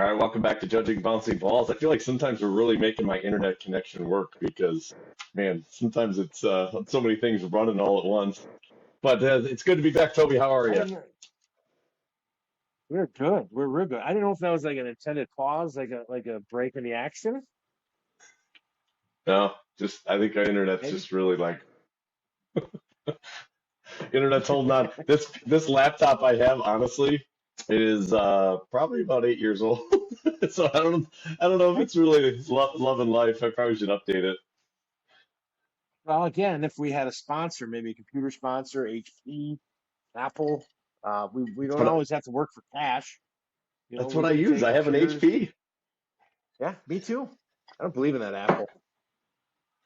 All right, welcome back to Judging Bouncing Balls. I feel like sometimes we're really making my internet connection work because, man, sometimes it's so many things running all at once. But it's good to be back, Toby. How are I you? didn't. We're good. We're real good. I didn't know if that was like an intended pause, like a break in the action. No, just I think our internet's Maybe. just really like internet's holding on. This laptop I have, honestly, is probably about 8 years old. So I don't know if it's really loving life. I probably should update it. Well, again, if we had a sponsor, maybe a computer sponsor, HP, Apple, we That's don't what always have to work for cash. that's We what I can use. take I have an computers. HP. Yeah, me too. I don't believe in that Apple.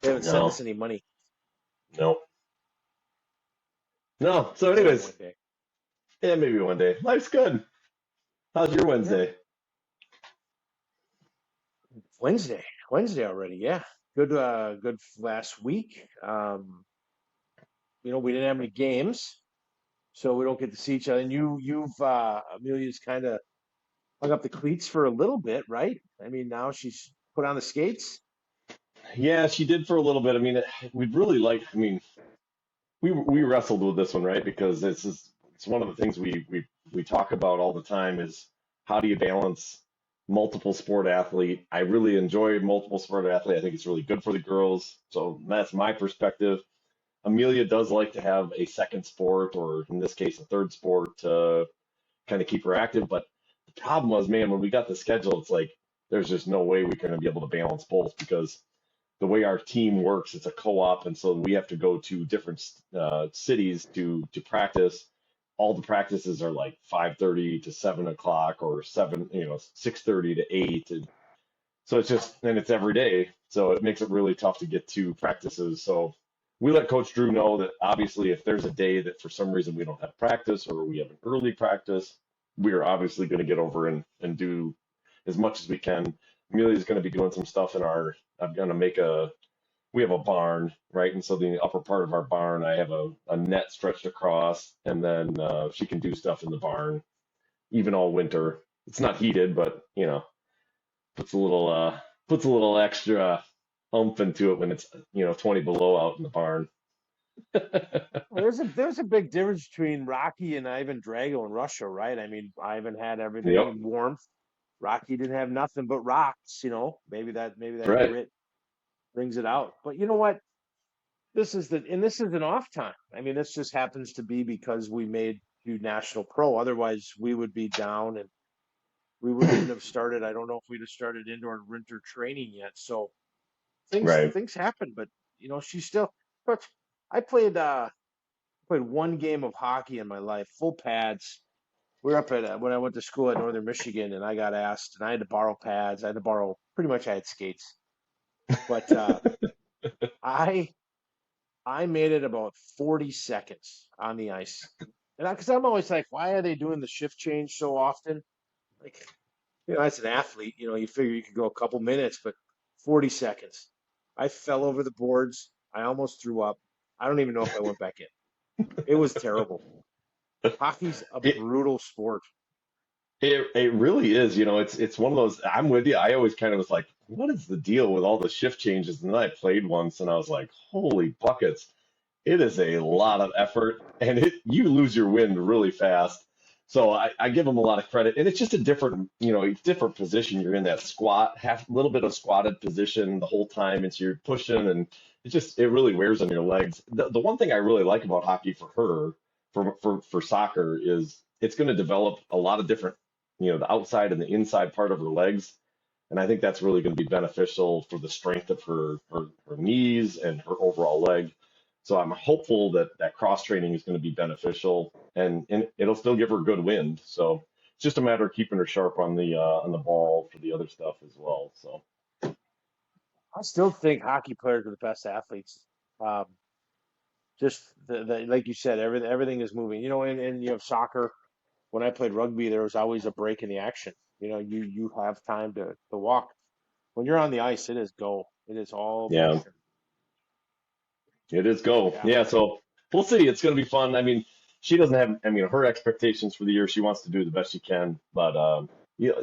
They haven't sent No, us any money. no, no. So, Maybe anyways, one day. yeah, maybe one day. Life's good. How's your Yeah, Wednesday? Wednesday already. Yeah, good last week. We didn't have any games, so we don't get to see each other. And Amelia's kind of hung up the cleats for a little bit, right? I mean, now she's put on the skates. Yeah, she did for a little bit. I mean, we'd really like. I mean, we wrestled with this one, right? Because it's one of the things we talk about all the time is how do you balance multiple sport athlete? I really enjoy multiple sport athlete. I think it's really good for the girls. So that's my perspective. Amelia does like to have a second sport, or in this case, a third sport to kind of keep her active. But the problem was, man, when we got the schedule, it's like there's just no way we're going to be able to balance both because the way our team works, it's a co-op, and so we have to go to different cities to practice. All the practices are like 5:30 to 7 o'clock, or 6:30 to 8, and so it's just and it's every day, so it makes it really tough to get to practices. So we let Coach Drew know that obviously if there's a day that for some reason we don't have practice or we have an early practice, we are obviously going to get over and do as much as we can. Amelia's going to be doing some stuff in our. I'm going to make we have a barn, right? And so the upper part of our barn, I have a net stretched across, and then she can do stuff in the barn even all winter. It's not heated, but puts a little puts a little extra oomph into it when it's 20 below out in the barn. Well, there's a big difference between Rocky and Ivan Drago in Russia, right? I mean, Ivan had Yep. everything warmth. Rocky didn't have nothing but rocks. Maybe that Right. grit brings it out. But you know what? This is an off time. I mean, this just happens to be because we made you national pro. Otherwise, we would be down and we wouldn't even have started. I don't know if we'd have started indoor winter training yet. So Right. things happen, but she's still. But I played one game of hockey in my life, full pads. We were up at when I went to school at Northern Michigan, and I got asked, and I had to borrow pads. I had to borrow pretty much. I had skates, but I I made it about 40 seconds on the ice. And because I'm always like, why are they doing the shift change so often? Like, as an athlete, you figure you could go a couple minutes, but 40 seconds. I fell over the boards. I almost threw up. I don't even know if I went back in. It was terrible. Hockey's a It, brutal sport. it really is. It's one of those. I'm with you. I always kind of was like, what is the deal with all the shift changes? And then I played once, and I was like, holy buckets! It is a lot of effort, and you lose your wind really fast. So I give them a lot of credit, and it's just a different position. You're in that squat, half little bit of squatted position the whole time, and so you're pushing, and it really wears on your legs. The one thing I really like about hockey for her, for soccer, is it's going to develop a lot of different, the outside and the inside part of her legs, and I think that's really going to be beneficial for the strength of her knees and her overall leg. So I'm hopeful that that cross training is going to be beneficial, and it'll still give her good wind. So it's just a matter of keeping her sharp on the ball for the other stuff as well. So I still think hockey players are the best athletes. Um, just like you said, everything is moving. And you have soccer. When I played rugby, there was always a break in the action. You have time to walk. When you're on the ice, it is go. It is all yeah, motion. it is go. Yeah. Yeah, so we'll see. It's going to be fun. I mean, she doesn't have. I mean, her expectations for the year, she wants to do the best she can, but yeah,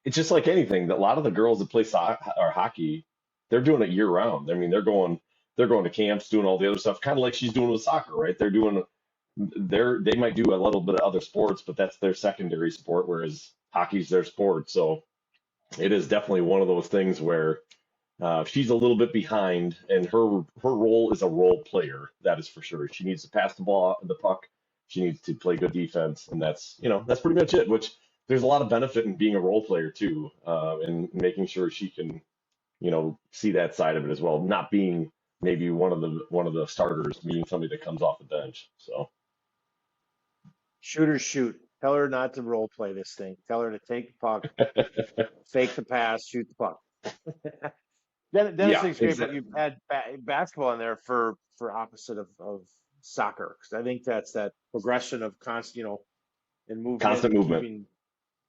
it's just like anything. A lot of the girls that play soccer or hockey, they're doing it year round. I mean, they're going to camps, doing all the other stuff, kind of like she's doing with soccer, right? They might do a little bit of other sports, but that's their secondary sport, whereas hockey's their sport. So it is definitely one of those things where she's a little bit behind, and her role is a role player. That is for sure. She needs to pass the puck. She needs to play good defense, and that's pretty much it. Which there's a lot of benefit in being a role player too, and making sure she can see that side of it as well. Not being maybe one of the starters, being somebody that comes off the bench. So Shoot or shoot. Tell her not to role play this thing. Tell her to take the puck, fake the pass, shoot the puck. Dennis yeah, thinks great, but exactly. you've had basketball in there for opposite of soccer because I think that's that progression of constant, in movement Constant and movement. keeping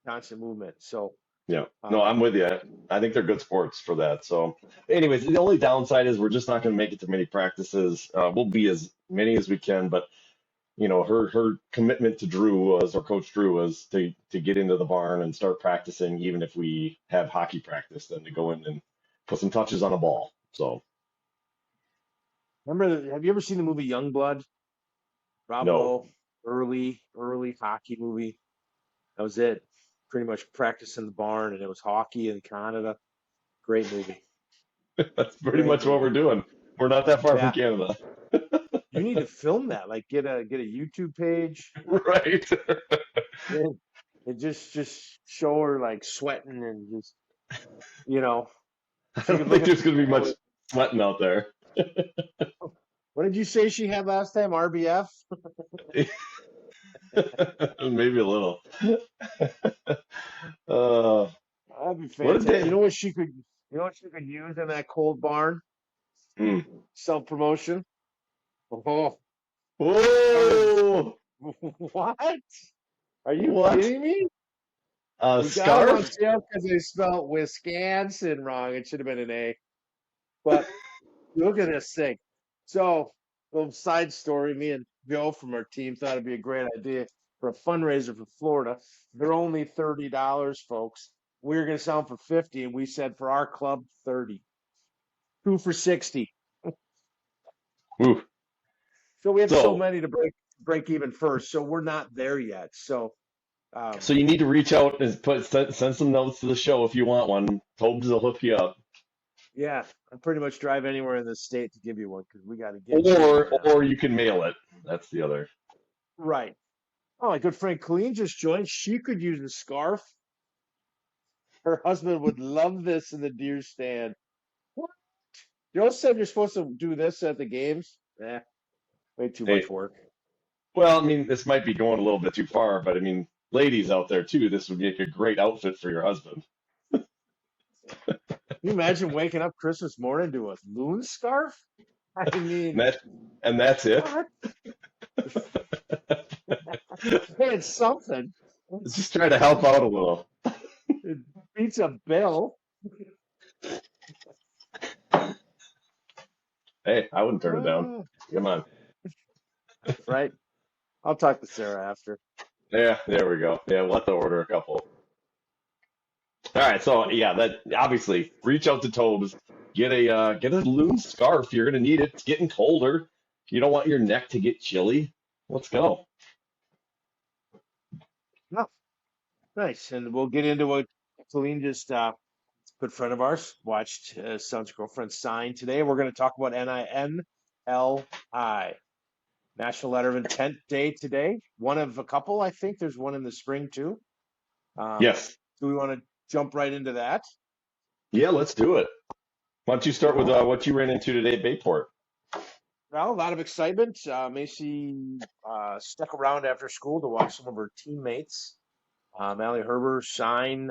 constant movement. So, Yeah. No, um, I'm with you. I think they're good sports for that. So, anyways, the only downside is we're just not going to make it to many practices. We'll be as many as we can, but her commitment to Drew was, or Coach Drew was, to get into the barn and start practicing, even if we have hockey practice, then to go in and put some touches on a ball. So, have you ever seen the movie Youngblood? Rob no, Lowe, early hockey movie. That was it. Pretty much practice in the barn, and it was hockey in Canada. Great movie. that's pretty Great much what we're movie. doing. We're not that far from Yeah, Canada, you need to film that. Like get a YouTube page right? and, and just show her like sweating and just you know I she could don't look think at there's the going to be much camera. sweating out there. What did you say she had last time? RBF? Maybe a little. Uh, That'd be what a fantastic. day. You know what she could use in that cold barn? Mm. Self promotion. Oh, our Whoa! what? Are you What? kidding me? A We got them on scarf? sale because they spelled Wisconsin wrong. It should have been an A. But look at this thing. So, little side story, me and Joe from our team thought it'd be a great idea for a fundraiser for Florida. They're only $30, folks. We were gonna sell them for 50, and we said for our club 30. Two for 60. Ooh. So we have so So, many to break even first. So we're not there yet. So so um you need to reach out and send some notes to the show if you want one. Tobes will hook you up. yeah, I pretty much drive anywhere in the state to give you one because we got to get you one Or now. or you can mail it. That's the other. Right. Oh, my good friend Colleen just joined. She could use a scarf. Her husband would love this in the deer stand. What? Joe said you're supposed to do this at the games. Way too much Hey, work. well, I mean, this might be going a little bit too far, but I mean, ladies out there too, this would make a great outfit for your husband. Can you imagine waking up Christmas morning to a loon scarf? I And mean, that and that's it. what? It's something. Just try to help out a little. It beats a bill. Hey, I wouldn't turn it down. Ah, Come on. right. I'll talk to Sarah after. Yeah, there we go. Yeah, we'll have to order a couple. All right, so yeah, that obviously reach out to Tobes, get a loon scarf. You're gonna need it. It's getting colder. You don't want your neck to get chilly. Let's go. No, nice. And we'll get into what Colleen just good friend of ours watched son's girlfriend sign today. We're going to talk about NIL, National Letter of Intent Day today. One of a couple, I think. There's one in the spring too. Um, Yes. do we want to jump right into that? Yeah, let's do it. Why don't you start with Well, what you ran into today at Bayport? well, a lot of excitement. Macy stuck around after school to watch some of her teammates. Allie Herber sign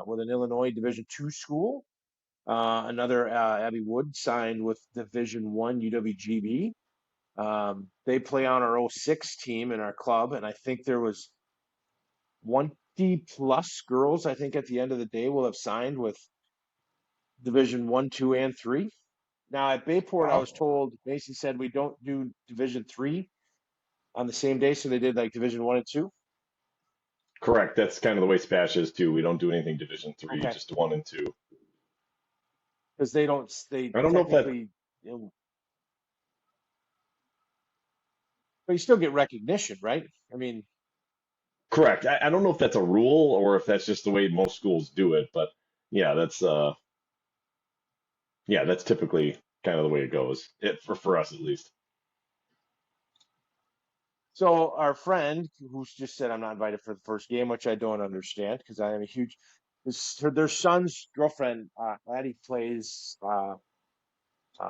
with an Illinois Division II school. Another Abby Wood signed with Division One UWGB. They play on our '06 team in our club, and I think there was 20 plus girls. I think at the end of the day will have signed with Division One, Two, and Three. Now at Bayport, I Wow. was told Macy said we don't do Division Three on the same day, so they did like Division One and Two. Correct. That's kind of the way Spash is too. We don't do anything Division three, Okay, just one and two. because they don't. They I don't know if that technically, but you still get recognition, right? I mean, correct. I don't know if that's a rule or if that's just the way most schools do it, but yeah, that's typically kind of the way it goes. For us at least. so our friend who's just said I'm not invited for the first game, which I don't understand because I am a huge. Their son's girlfriend, Addie, plays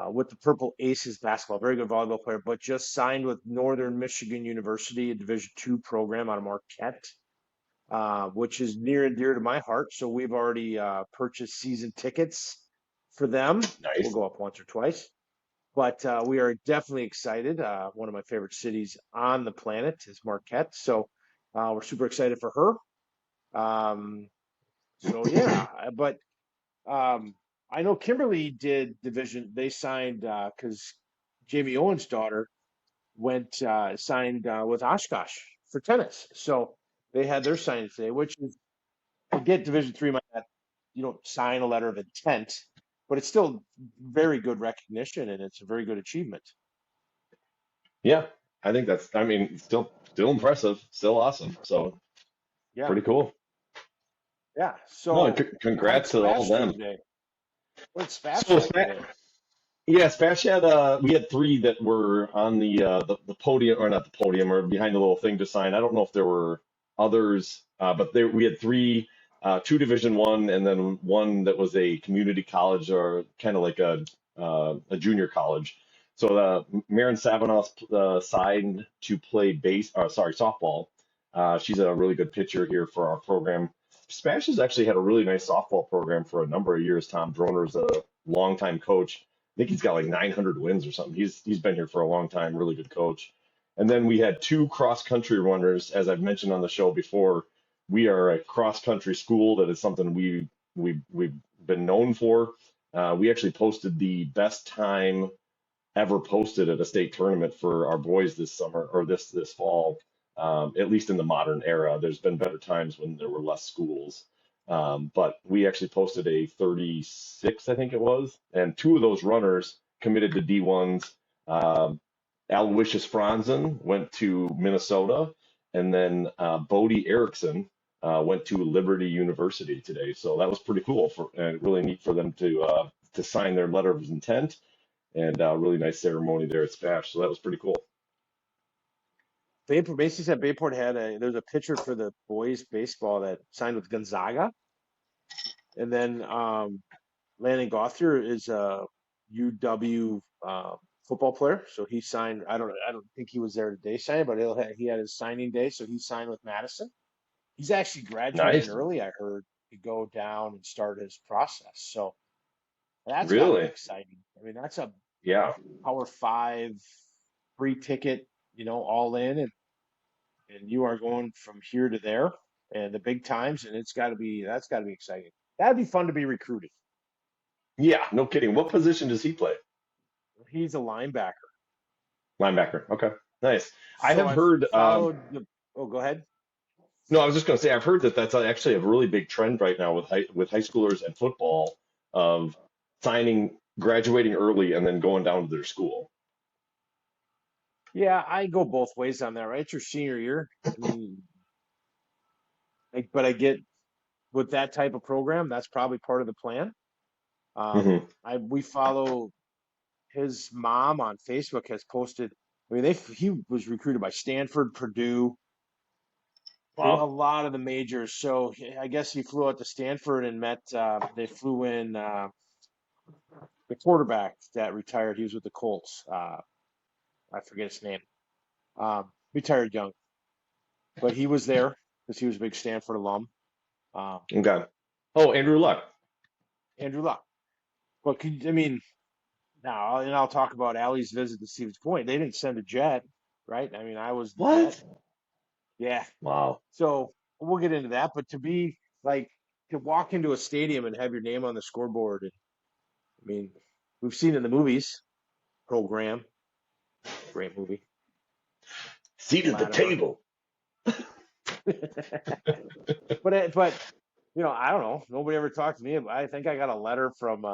with the Purple Aces basketball. Very good volleyball player, but just signed with Northern Michigan University, a Division II program out of Marquette, which is near and dear to my heart. So we've already purchased season tickets for them. We'll Nice. go up once or twice. But we are definitely excited. One of my favorite cities on the planet is Marquette. So we're super excited for her. So yeah, but I know Kimberly did division. They signed because Jamie Owen's daughter went signed with Oshkosh for tennis. So they had their signing today, which is I get Division III. Might not, you don't sign a letter of intent, but it's still very good recognition and it's a very good achievement. Yeah, I think that's. I mean, still impressive, still awesome. So Yeah, pretty cool. yeah. No, and So how did congrats to all of Spash do them. today? What did Spash So have today? yeah, Spash had we had three that were on the podium or not the podium or behind the little thing to sign. I don't know if there were others, but there we had three, two Division 1 and then one that was a community college or kind of like a junior college. So Marin Savanoff signed to play softball. She's a really good pitcher here for our program. Spash has actually had a really nice softball program for a number of years. Tom Droner's a longtime coach. I think he's got like 900 wins or something. He's been here for a long time, really good coach. And then we had two cross country runners, as I've mentioned on the show before. We are a cross country school that is something we've been known for. We actually posted the best time ever posted at a state tournament for our boys this summer or this fall. At least in the modern era, there's been better times when there were less schools. But we actually posted a 36, I think it was, and two of those runners committed to D1s. Um, Aloysius Franzen went to Minnesota, and then Bodie Erickson went to Liberty University today. So that was pretty cool and really neat for them to sign their letter of intent and really nice ceremony there at Spash. So that was pretty cool. Bayport basically said Bayport had there's a pitcher for the boys baseball that signed with Gonzaga, and then Landon Gothier is a UW football player, so he signed. I don't think he was there today signing, but he had his signing day, so he signed with Madison. He's actually graduating Nice. early, I heard, to go down and start his process. So that's got to be Really? exciting. I mean, that's a Yeah. Power 5 free ticket, all in, and you are going from here to there and the big times, and that's got to be exciting. That'd be fun to be recruited. Yeah, no kidding. What position does he play? He's a linebacker. Linebacker. Okay. Nice. I So have I've heard, followed the. Oh, go ahead. no, I was just going to say, I've heard that that's actually a really big trend right now with high schoolers and football of graduating early and then going down to their school. Yeah, I go both ways on that, right? It's your senior year. I mean, but I get with that type of program, that's probably part of the plan. Hmm. We follow his mom on Facebook has posted. I mean, he was recruited by Stanford, Purdue, a Wow. lot of the majors. So I guess he flew out to Stanford and met. They flew in the quarterback that retired. He was with the Colts. I forget his name. Retired young, but he was there because he was a big Stanford alum. Um, Okay. Oh, Andrew Luck. Andrew Luck. But I mean, now and I'll talk about Allie's visit to Stevens Point. They didn't send a jet, right? I mean, I was the jet. What? Yeah. Wow. So we'll get into that. But to be like to walk into a stadium and have your name on the scoreboard, and I mean, we've seen in the movies. Program, great movie. Seat at the Latimer. table. But I don't know. Nobody ever talked to me. I think I got a letter from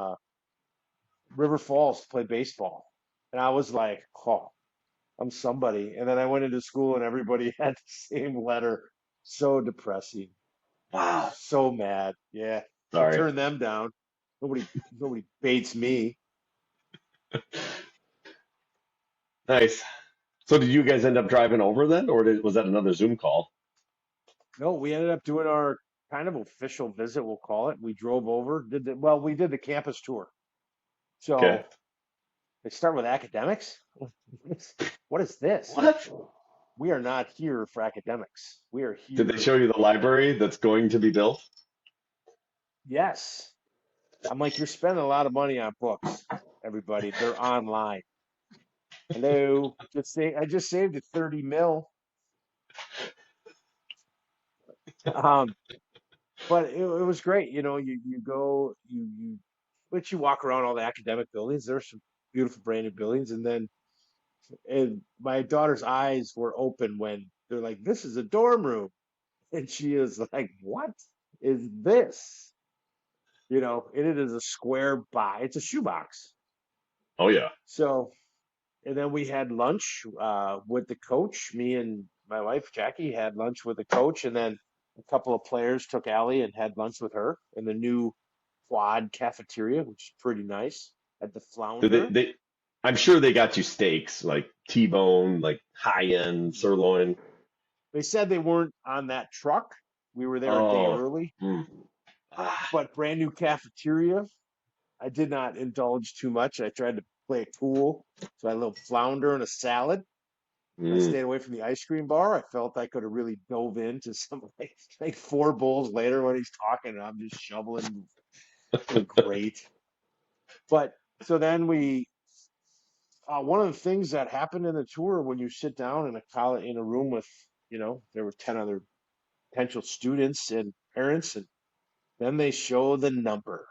River Falls to play baseball, and I was like, "Oh, I'm somebody." And then I went into school, and everybody had the same letter. So depressing. Wow. So mad. Yeah, I Sorry. turned them down. Nobody baits me. Nice. So did you guys end up driving over then, or was that another Zoom call? No, we ended up doing our kind of official visit, we'll call it. We drove over, we did the campus tour. Okay. So they start with academics. What is this? What? We are not here for academics. We are Did they here. show you the library that's going to be built? Yes. I'm like, you're spending a lot of money on books, everybody. They're online. Hello. I just saved you 30 mil. Um, but it was great. You go, but you walk around all the academic buildings. There's some beautiful brand new buildings. And my daughter's eyes were open when they're like, this is a dorm room. And she is like, what is this? And it is a square box. It's a shoebox. Oh yeah. So, and then we had lunch with the coach. Me and my wife, Jackie, had lunch with the coach. And then a couple of players took Allie and had lunch with her in the new quad cafeteria, which is pretty nice at the Did Flounder. I'm sure they got you steaks like T-bone, like high-end sirloin. They said they weren't on that truck. We were there a day Oh. early, Mm. Ah. but brand new cafeteria. I did not indulge too much. I tried to play it cool. So I had a little flounder and a salad. I Mm. stayed away from the ice cream bar. I felt I could have really dove into some like four bowls later when he's talking and I'm just shoveling. Feeling great. But so then one of the things that happened in the tour when you sit down in a room with, there were 10 other potential students and parents, and then they show the number.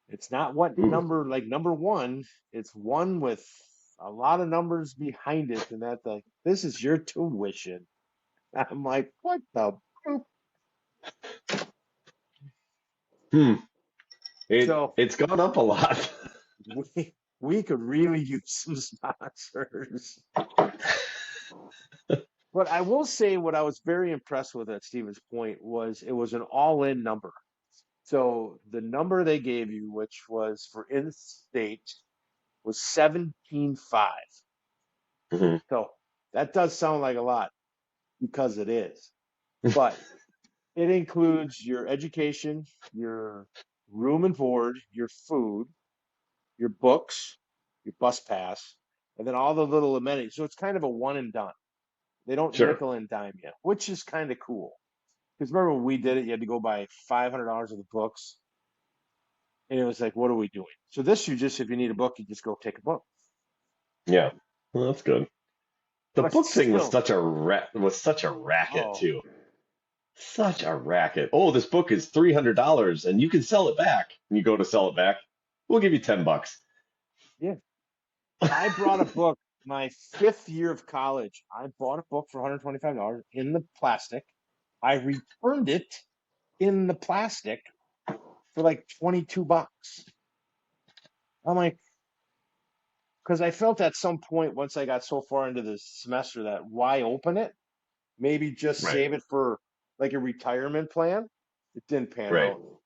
It's not what Ooh. number, like number one, it's one with a lot of numbers behind it, and that this is your tuition. I'm like, what the poop? Hmm. So It's gone up a lot. we could really use some sponsors. But I will say what I was very impressed with at Stephen's point was it was an all-in number. So the number they gave you, which was for in-state, was 17.5. Mhm. So that does sound like a lot because it is. But it includes your education, your room and board, your food, your books, your bus pass, and then all the little amenities. So it's kind of a one and done. They don't Sure. nickel and dime you, which is kind of cool. Because remember when we did it, you had to go buy $500 of the books, and it was like, what are we doing? So this, if you need a book, you just go take a book. Yeah. Well, that's good. The But book thing still, was such a racket oh too. Such a racket. Oh, this book is $300 and you can sell it back. And you go to sell it back. We'll give you $10. yeah, I brought a book my fifth year of college. I bought a book for $125 in the plastic. I returned it in the plastic for like $22. I'm like, because I felt at some point once I got so far into the semester that why open it? Maybe just Right. save it for like a retirement plan. It didn't pan Right. out.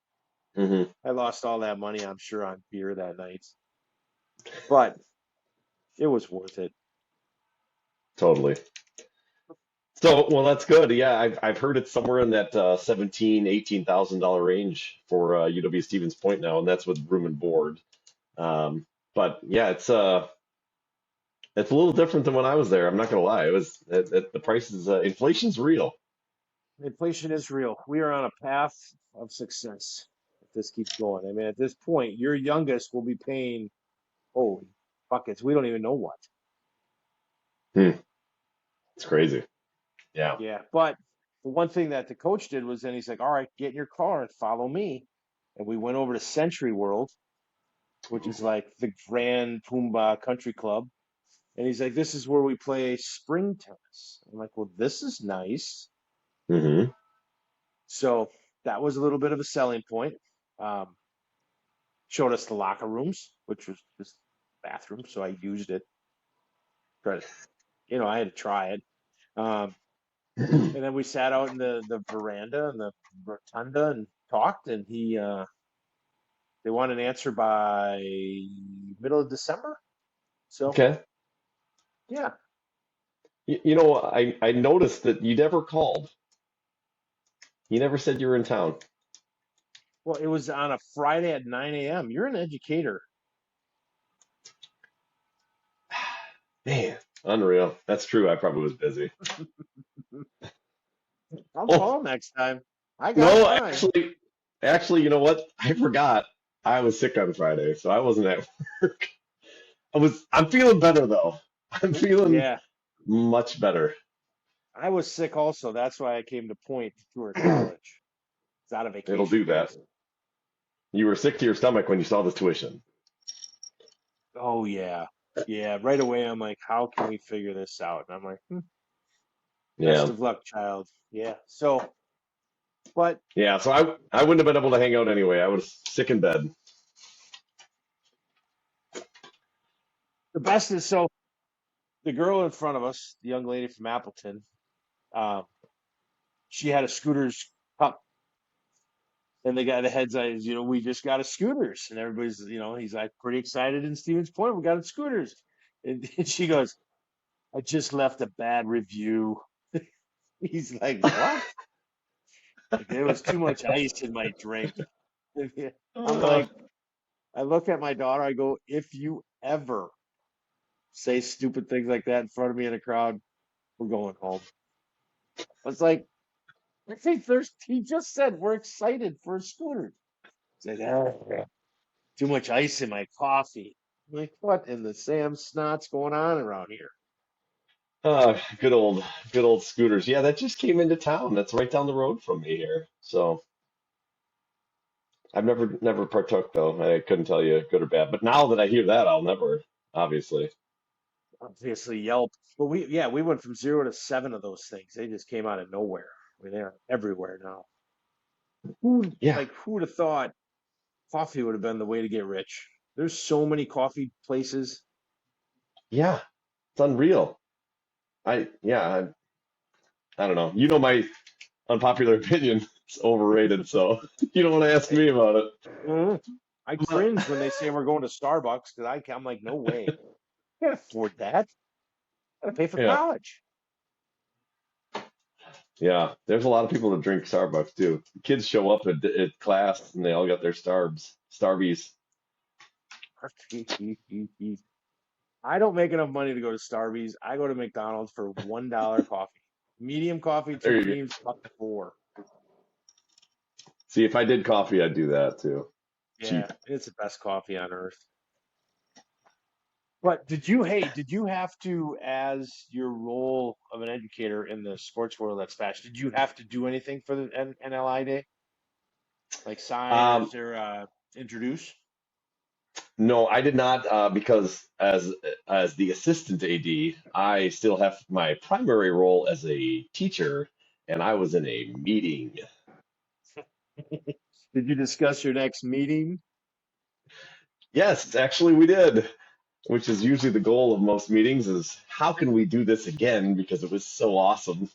Hmm. I lost all that money, I'm sure, on beer that night, but it was worth it. Totally. So, well, that's good. Yeah, I've heard it's somewhere in that 17, $18,000 range for UW Stevens Point now, and that's with room and board. But yeah, it's a little different than when I was there. I'm not gonna lie. The prices, inflation's real. Inflation is real. We are on a path of success if this keeps going. I mean, at this point, your youngest will be paying, holy buckets, we don't even know what. Hmm, it's crazy. Yeah. Yeah, but the one thing that the coach did was then he's like, all right, get in your car and follow me. And we went over to Century World, which is like the Grand Pumbaa Country Club. And he's like, "This is where we play spring tennis." I'm like, "Well, this is nice." Hmm. So that was a little bit of a selling point. Um, Showed us the locker rooms, which was just bathroom, so I used it. But I had to try it. Um, and then we sat out in the veranda and the rotunda and talked. And they want an answer by middle of December. So Okay. yeah, I noticed that you never called. You never said you were in town. well, it was on a Friday at 9 a.m. You're an educator. Man, unreal. That's true. I probably was busy. I'll Oh, call next time. I got no, time. actually, you know what? I forgot. I was sick on Friday, so I wasn't at work. I'm feeling better though. I'm feeling Yeah, much better. I was sick also. That's why I came to Point to her college. It's out of It'll vacation do that. days. You were sick to your stomach when you saw the tuition. Oh yeah. Yeah, right away I'm like, how can we figure this out? And I'm like, best Yeah. of luck, child. Yeah. So, but Yeah, so I wouldn't have been able to hang out anyway. I was sick in bed. the best is so the girl in front of us, the young lady from Appleton, um, she had a Scooters cup, and the guy, the heads, we just got a Scooters, and everybody's, he's like pretty excited in Stevens Point. We got a Scooters, and she goes, I just left a bad review. He's like, what? Like, there was too much ice in my drink. I'm Uh, like, I look at my daughter. I go, if you ever say stupid things like that in front of me in a crowd, we're going home. I was like, I think he just said we're excited for a scooter. He's like, too much ice in my coffee. I'm like, what in the Sam snot's going on around here? uh, good old, good old scooters. Yeah, that just came into town. That's right down the road from me here. So I've never partook though. I couldn't tell you good or bad. But now that I hear that, I'll never, obviously. Obviously, Yelp. But we went from 0 to 7 of those things. They just came out of nowhere. I mean, they're everywhere now. Yeah, Who would have thought coffee would have been the way to get rich? There's so many coffee places. yeah, it's unreal. Yeah, I don't know. You know my unpopular opinion. It's overrated, so you don't want to ask I, me about it. Mhm. I But cringe when they say we're going to Starbucks because I'm like, no way. Can't afford that. Gotta pay for yeah, college. yeah. There's a lot of people that drink Starbucks too. Kids show up at class and they all got their Starbies. I don't make enough money to go to Starbucks. I go to McDonald's for $1 coffee. Medium coffee, two There you go. creams, $1. See, if I did coffee, I'd do that too. Yeah, Cheap. it's the best coffee on earth. But did you have to, as your role of an educator in the sports world that's fast, did you have to do anything for the NLI day? Like sign or is Um, there introduce? no, I did not because as the assistant AD, I still have my primary role as a teacher, and I was in a meeting. Did you discuss your next meeting? Yes, actually, we did, which is usually the goal of most meetings is how can we do this again because it was so awesome.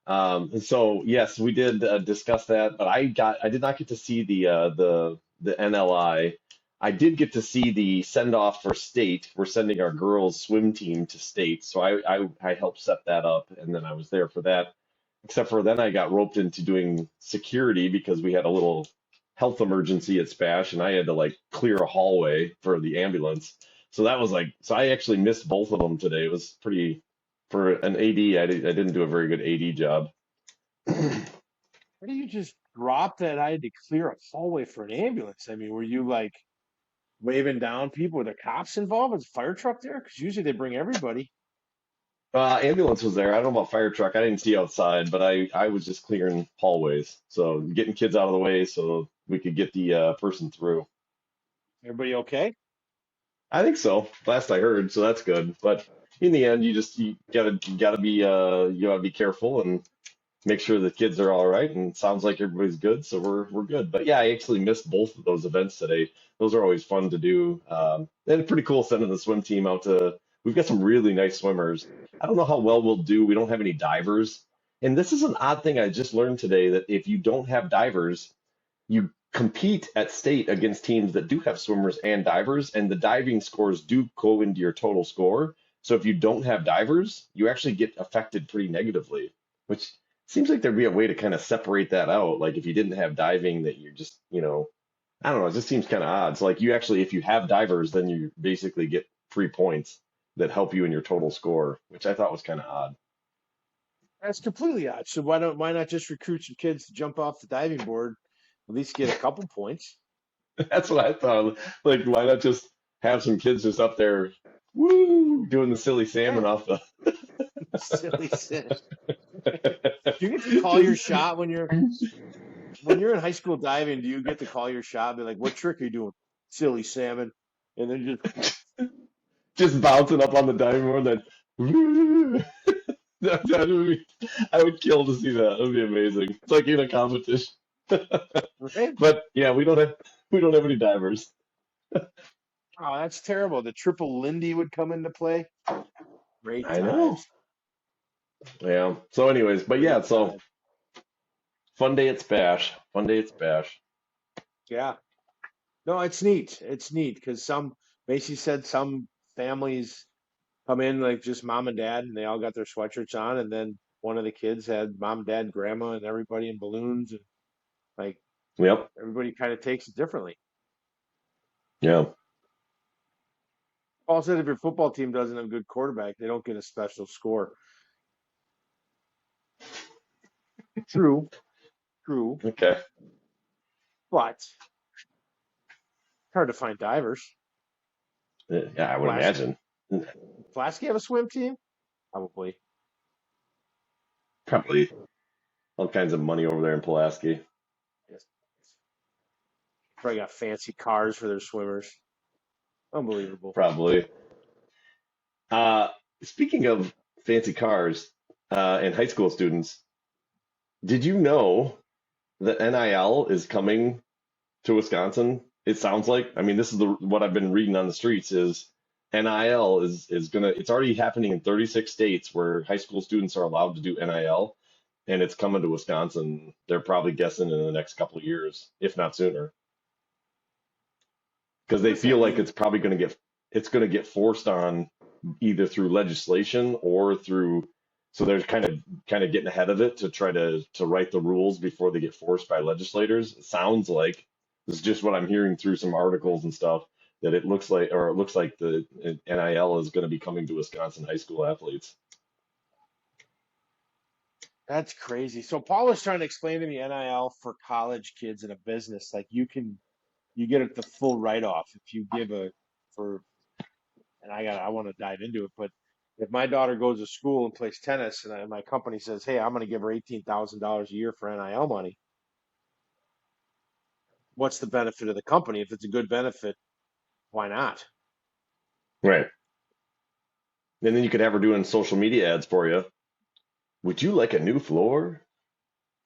And so yes, we did discuss that, but I did not get to see the NLI. I did get to see the send off for state. We're sending our girls swim team to state, so I helped set that up, and then I was there for that. Except for then I got roped into doing security because we had a little health emergency at Spash, and I had to like clear a hallway for the ambulance. So that was like, so I actually missed both of them today. It was pretty, for an AD, I didn't do a very good AD job. How do you just drop that I had to clear a hallway for an ambulance? I mean, were you like waving down people? Were the cops involved? Was a fire truck there? Because usually they bring everybody. Ambulance was there. I don't know about fire truck. I didn't see outside, but I was just clearing hallways, so getting kids out of the way so we could get the person through. Everybody okay? I think so. Last I heard, so that's good. But in the end, you gotta be careful and make sure the kids are all right. And it sounds like everybody's good, so we're good. But yeah, I actually missed both of those events today. Those are always fun to do. And pretty cool sending the swim team out to. We've got some really nice swimmers. I don't know how well we'll do. We don't have any divers. And this is an odd thing I just learned today that if you don't have divers, you compete at state against teams that do have swimmers and divers, and the diving scores do go into your total score. So if you don't have divers, you actually get affected pretty negatively, which seems like there'd be a way to kind of separate that out. Like if you didn't have diving, that you're just, I don't know, it just seems kind of odd. So like you actually, if you have divers, then you basically get free points that help you in your total score, which I thought was kind of odd. That's completely odd. So why not just recruit some kids to jump off the diving board, at least get a couple points? That's what I thought. Like, why not just have some kids just up there, woo, doing the silly salmon Yeah, off the. silly sin. Do you get to call your just, shot when you're in high school diving? Do you get to call your shot? Be like, what trick are you doing? Silly salmon, and then just just bouncing up on the diving board, then. Woo. That would be, I would kill to see that. It would be amazing. It's like in a competition. right. But yeah, we don't have any divers. Oh, that's terrible. The triple Lindy would come into play. Great I know. times. Yeah. So, anyways, but yeah, Great so times. fun day at Spash. Fun day at Spash. Yeah. No, it's neat. It's neat because Macy said some families come in like just mom and dad, and they all got their sweatshirts on, and then one of the kids had mom, dad, grandma, and everybody in balloons, and like Yep. everybody kind of takes it differently. Yeah. Paul said if your football team doesn't have a good quarterback, they don't get a special score. True, true, Okay. but it's hard to find divers. Yeah, I would Pulaski, imagine. Pulaski have a swim team? Probably. Probably all kinds of money over there in Pulaski. Yes. Probably got fancy cars for their swimmers. Unbelievable. Probably. Uh, Speaking of fancy cars and high school students, did you know that NIL is coming to Wisconsin? It sounds like. I mean, this is what I've been reading on the streets is NIL is gonna. It's already happening in 36 states where high school students are allowed to do NIL, and it's coming to Wisconsin. They're probably guessing in the next couple of years, if not sooner, because What they does that feel like mean? it's going to get forced on either through legislation or through. So they're kind of getting ahead of it to try to write the rules before they get forced by legislators. It sounds like this is just what I'm hearing through some articles and stuff that it looks like the NIL is going to be coming to Wisconsin high school athletes. That's crazy. So Paul was trying to explain to me NIL for college kids in a business. Like you get it the full write off if you give a for and I want to dive into it, but if my daughter goes to school and plays tennis and my company says, "Hey, I'm going to give her $18,000 a year for NIL money," what's the benefit of the company? If it's a good benefit, why not? Right. And then you could have her doing social media ads for you. Would you like a new floor?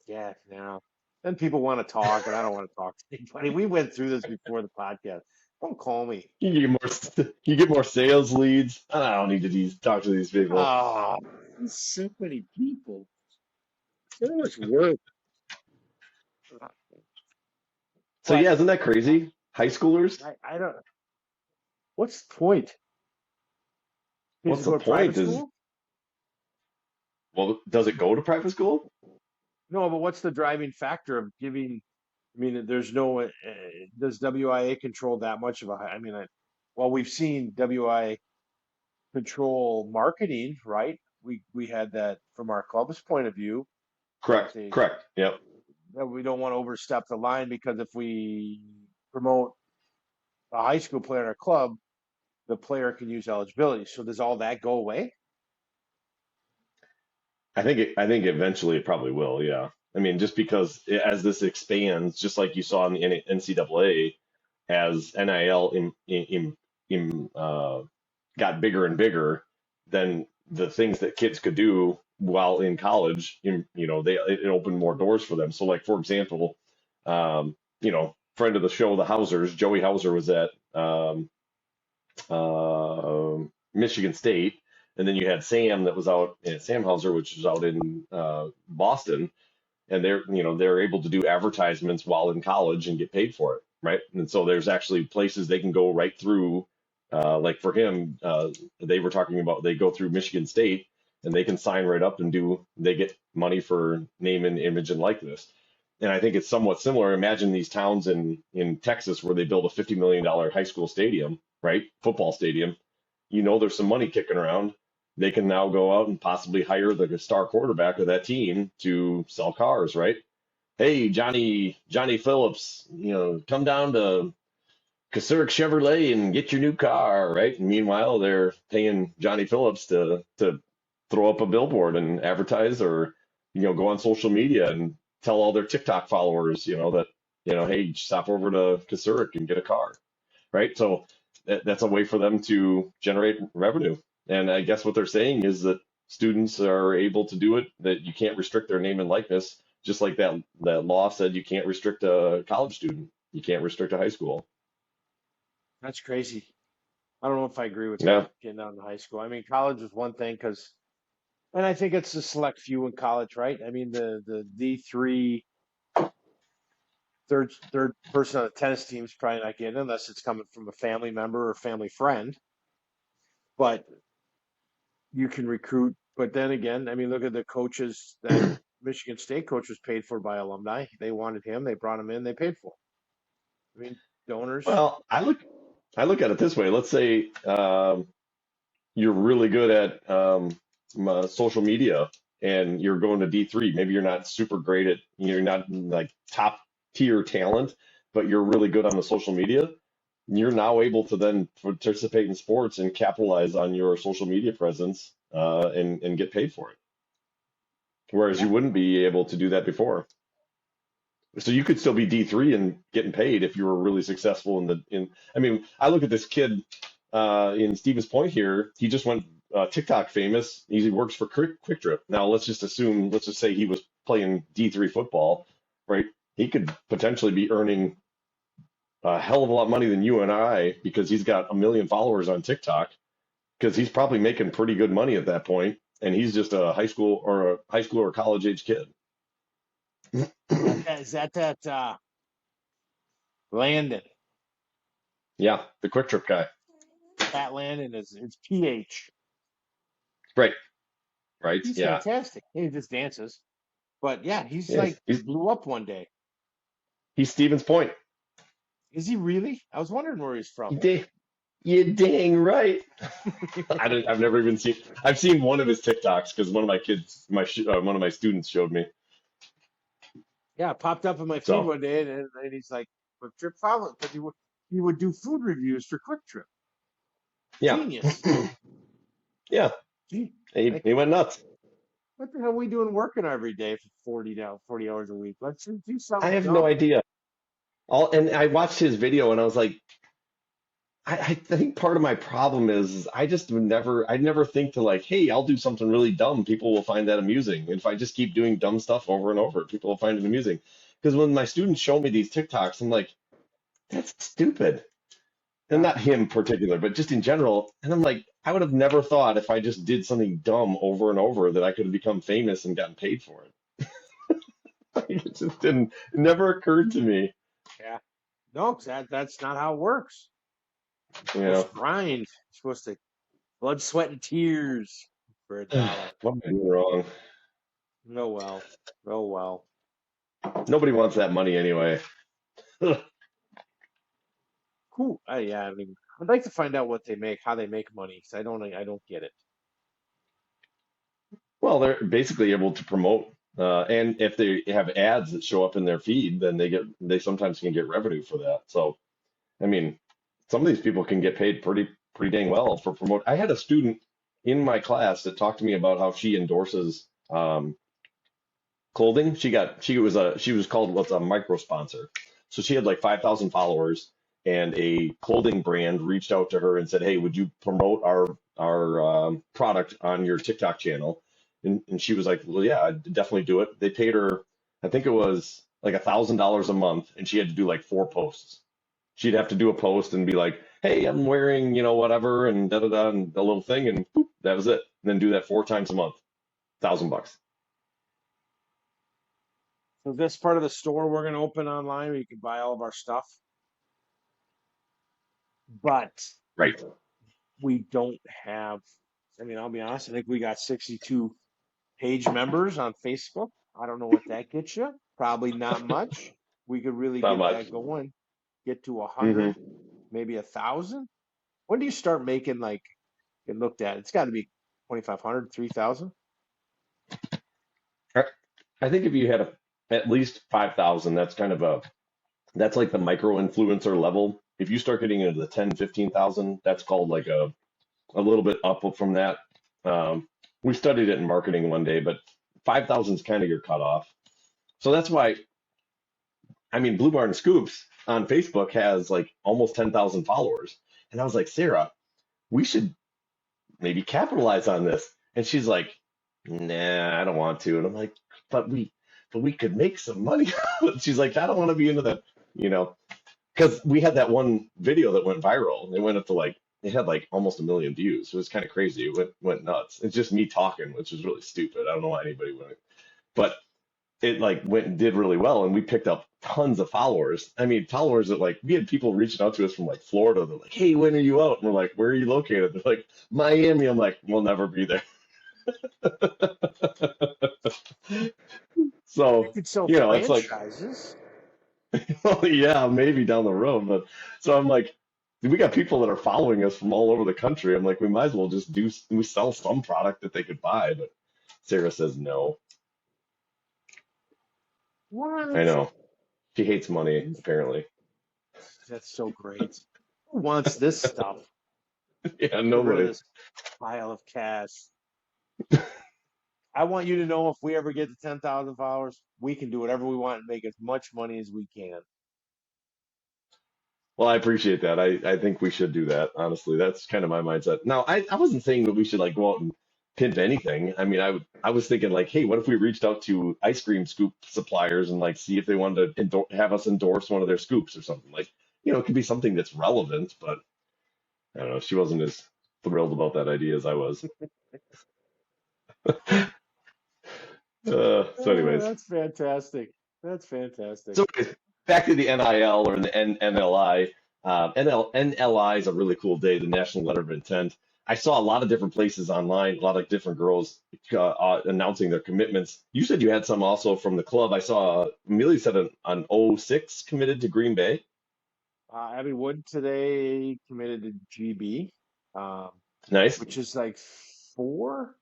Yeah, now then people want to talk, and I don't want to talk to anybody. We went through this before the podcast. Don't call me. You get more sales leads. I don't need to talk to these people. Oh, so many people. So much work. So But yeah, isn't that crazy? High schoolers? I don't. What's the point? Kids What's the go to private point? Is school? well, does it go to private school? No, but what's the driving factor of giving? I mean, there's no. Does WIA control that much of a? I mean, well, we've seen WIA control marketing, right? We had that from our club's point of view that Correct. Correct. Yep. we don't want to overstep the line because if we promote a high school player in our club, the player can use eligibility. So does all that go away? I think eventually it probably will. Yeah. I mean, just because as this expands, just like you saw in the NCAA, as NIL got bigger and bigger, then the things that kids could do while in college, it opened more doors for them. So, like for example, friend of the show, the Hausers, Joey Hauser was at Michigan State, and then you had Sam that was out, Sam Hauser, which was out in Boston, and they're able to do advertisements while in college and get paid for it, right? And so there's actually places they can go right through. Like for him, they were talking about they go through Michigan State and they can sign right up and they get money for name and image and likeness. And I think it's somewhat similar. Imagine these towns in Texas where they build a $50 million high school stadium, right? Football stadium. There's some money kicking around. They can now go out and possibly hire the star quarterback of that team to sell cars, right? Hey, Johnny Phillips, come down to Kassurk Chevrolet and get your new car, right? And meanwhile, they're paying Johnny Phillips to throw up a billboard and advertise, or go on social media and tell all their TikTok followers, that hey, stop over to Kassurk and get a car, right? So that's a way for them to generate revenue. And I guess what they're saying is that students are able to do it, that you can't restrict their name and likeness, just like that law said you can't restrict a college student, you can't restrict a high school. That's crazy. I don't know if I agree with Yeah. that, getting down to high school. I mean, college is one thing and I think it's the select few in college, right? I mean, the D3 third person on the tennis team is probably not getting it unless it's coming from a family member or family friend. But you can recruit. But then again, I mean, look at the coaches that Michigan State coach was paid for by alumni. They wanted him. They brought him in. They paid for him. I mean, donors. Well, I look at it this way. Let's say you're really good at social media and you're going to D3. Maybe you're not super great you're not like top tier talent, but you're really good on the social media. You're now able to then participate in sports and capitalize on your social media presence and get paid for it. Whereas you Yeah. wouldn't be able to do that before. So you could still be D3 and getting paid if you were really successful I mean, I look at this kid in Stevens Point here. He just went TikTok famous. He works for Quick Trip. Now let's just say he was playing D3 football, right? He could potentially be earning a hell of a lot of money than you and I because he's got a million followers on TikTok, because he's probably making pretty good money at that point, and he's just a high school or college age kid. Is that Landon? Yeah, the Quick Trip guy. Pat Landon is PH. Right. He's Yeah. fantastic. He just dances. But yeah, he's Yes. like blew up one day. He's Stevens Point. Is he really? I was wondering where he's from. You dang right. I've never even seen. I've seen one of his TikToks because one of my kids, one of my students showed me. Yeah, it popped up in my feed So one day, and he's like, "Quick Trip follow," because he would do food reviews for Quick Trip. yeah, Genius. yeah, Gee, he went nuts. what the hell are we doing working every day for 40 hours a week? Let's do I something have no dumb. idea. And I watched his video and I was like, I think part of my problem is I never think to like, hey, I'll do something really dumb. People will find that amusing. If I just keep doing dumb stuff over and over, people will find it amusing. Because when my students show me these TikToks, I'm like, that's stupid. And Yeah, not him in particular, but just in general. And I'm like, I would have never thought if I just did something dumb over and over that I could have become famous and gotten paid for it. It just it never occurred to me. yeah. No, 'cause that's not how it works. You You're supposed know, to grind. You're supposed to blood, sweat, and tears for $1. what am I doing wrong? Oh well. Oh well. Nobody wants that money anyway. Cool. Yeah, I mean, I'd like to find out what they make, how they make money, 'cause I don't get it. Well, they're basically able to promote, and if they have ads that show up in their feed, then they sometimes can get revenue for that. So, I mean, some of these people can get paid pretty dang well for promote. I had a student in my class that talked to me about how she endorses clothing. She was called what's a micro sponsor. So she had like 5,000 followers, and a clothing brand reached out to her and said, "Hey, would you promote our product on your TikTok channel?" And she was like, "Well, yeah, I'd definitely do it." They paid her, I think it was like $1,000 a month, and she had to do like 4 posts. She'd have to do a post and be like, "Hey, I'm wearing, whatever, and da da da, and a little thing," and boop, that was it. And then do that 4 times a month, $1,000. So this part of the store we're going to open online where you can buy all of our stuff, but Right. we don't have. I mean, I'll be honest. I think we got 62 page members on Facebook. I don't know what that gets you. Probably not much. We could really Not get much. that going. Get to 100, Hmm. maybe 1,000. When do you start making like it looked at? It's got to be 2,500, 3,000. I think if you had at least 5,000, that's like the micro influencer level. If you start getting into the 10, 15,000, that's called like a little bit up from that. We studied it in marketing one day, but 5,000 is kind of your cutoff. So that's why, I mean, Blue Barn Scoops on Facebook has like almost 10,000 followers. And I was like, Sarah, we should maybe capitalize on this. And she's like, nah, I don't want to. And I'm like, but we could make some money. She's like, I don't want to be into that, you know, because we had that one video that went viral. It went up to like, it had like almost 1 million views. It was kind of crazy. It went nuts. It's just me talking, which is really stupid. I don't know why anybody went, but it like went and did really well. And we picked up tons of followers. I mean, followers that like, we had people reaching out to us from like Florida. They're like, hey, when are you out? And we're like, where are you located? They're like, Miami. I'm like, we'll never be there. You So, could sell it's like, franchises. well, yeah, maybe down the road. But so I'm like, we got people that are following us from all over the country. I'm like, we might as well just we sell some product that they could buy. But Sarah says no. I What? know. She hates money, apparently. That's so great. Who wants this stuff? Yeah, Get rid of nobody. this pile of cash. I want you to know if we ever get to 10,000 followers, we can do whatever we want and make as much money as we can. Well, I appreciate that. I think we should do that. Honestly, that's kind of my mindset. Now, I wasn't saying that we should like go out and pimp anything. I mean, I was thinking like, hey, what if we reached out to ice cream scoop suppliers and like see if they wanted to have us endorse one of their scoops or something like, it could be something that's relevant. But I don't know. She wasn't as thrilled about that idea as I was. So, Oh, anyways, that's fantastic. That's fantastic. so anyways, back to the NIL or the NLI. NLI is a really cool day, the National Letter of Intent. I saw a lot of different places online, a lot of different girls announcing their commitments. You said you had some also from the club. I saw Amelia said an '06 committed to Green Bay. Abby Wood today committed to GB, um, Nice. which is like four,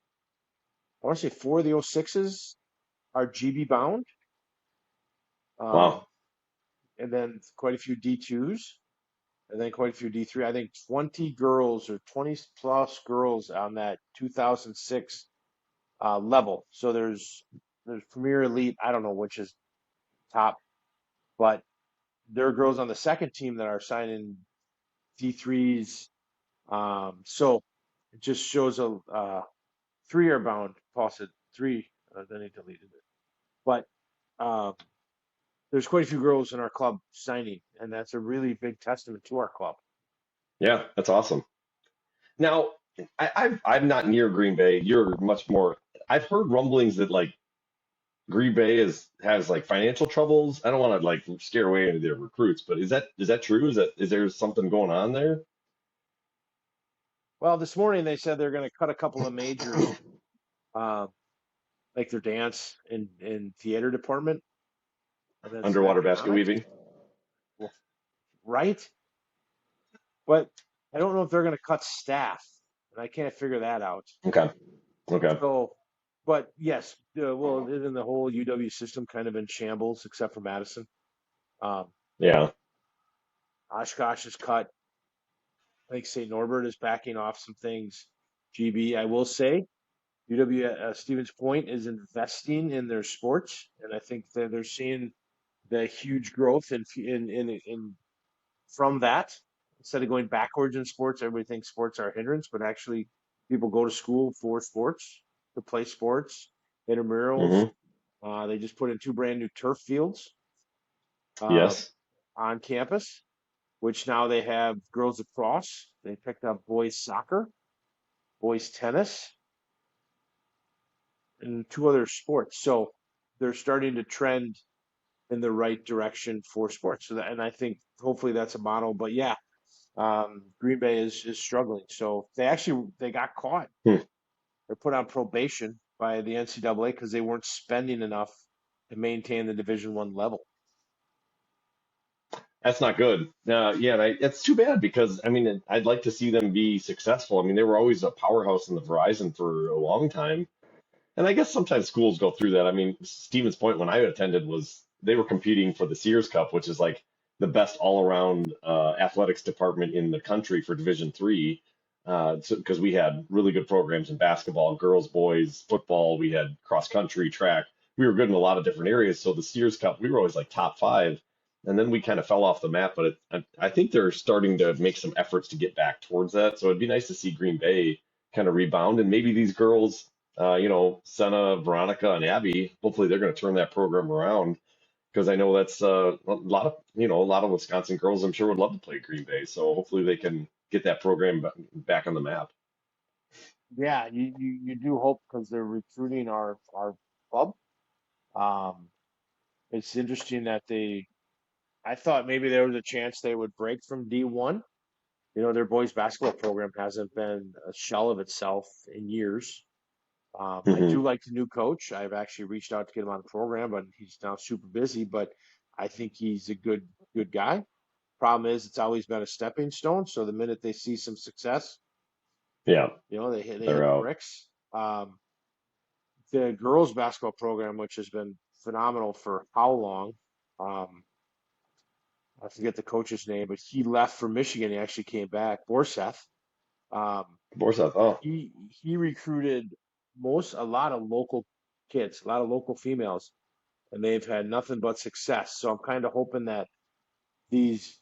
I want to say four of the '06s are GB bound. Um, Wow. and then quite a few D2s, and then quite a few D3. I think 20 girls or 20 plus girls on that 2006 level. So there's Premier Elite. I don't know which is top, but there are girls on the second team that are signing D3s. So it just shows a 3 are bound. Paul said three. Then he deleted it. But um, there's quite a few girls in our club signing, and that's a really big testament to our club. Yeah, that's awesome. Now, I'm not near Green Bay. You're much more. I've heard rumblings that like Green Bay has like financial troubles. I don't want to like scare away any of their recruits, but is that true? Is there something going on there? Well, this morning they said they're going to cut a couple of majors, uh, like their dance and theater department, and then some Underwater basket economics, weaving. well, right? But I don't know if they're going to cut staff, and I can't figure that out. Okay. Okay. So, but yes, well, isn't the whole UW system kind of in shambles except for Madison? Um, Yeah. Oshkosh is cut. I think St. Norbert is backing off some things. GB, I will say, UW Stevens Point is investing in their sports, and I think that they're seeing the huge growth in from that. Instead of going backwards in sports, everybody thinks sports are a hindrance, but actually people go to school for sports, to play sports, intramurals. Hmm. They just put in two brand new turf fields uh, Yes. on campus, which now they have girls lacrosse. They picked up boys soccer, boys tennis, and two other sports. So they're starting to trend in the right direction for sports. So that, and I think hopefully that's a model. But yeah, Green Bay is struggling. So they got caught. Hmm. They're put on probation by the NCAA because they weren't spending enough to maintain the Division I level. That's not good. Yeah, and it's too bad because I mean, I'd like to see them be successful. I mean, they were always a powerhouse in the Verizon for a long time. And I guess sometimes schools go through that. I mean, Stevens Point, when I attended, was they were competing for the Sears Cup, which is like the best all-around athletics department in the country for Division III. Because we had really good programs in basketball, girls, boys, football. We had cross country, track. We were good in a lot of different areas. So the Sears Cup, we were always like top five. And then we kind of fell off the map. But I think they're starting to make some efforts to get back towards that. So it'd be nice to see Green Bay kind of rebound, and maybe these girls Senna, Veronica, and Abby, hopefully they're going to turn that program around because I know that's a lot of Wisconsin girls I'm sure would love to play Green Bay. So hopefully they can get that program back on the map. Yeah, you do hope because they're recruiting our club. Um, it's interesting that I thought maybe there was a chance they would break from D1. You know, their boys basketball program hasn't been a shell of itself in years. I Hmm. do like the new coach. I've actually reached out to get him on the program, but he's now super busy. But I think he's a good guy. Problem is, it's always been a stepping stone. So the minute they see some success, Yeah, they hit they're the out. bricks. The girls basketball program, which has been phenomenal for how long? Um, I forget the coach's name, but he left for Michigan. He actually came back. Borseth. Um, Borsath. Oh, he he recruited a lot of local kids, a lot of local females, and they've had nothing but success. So I'm kind of hoping that these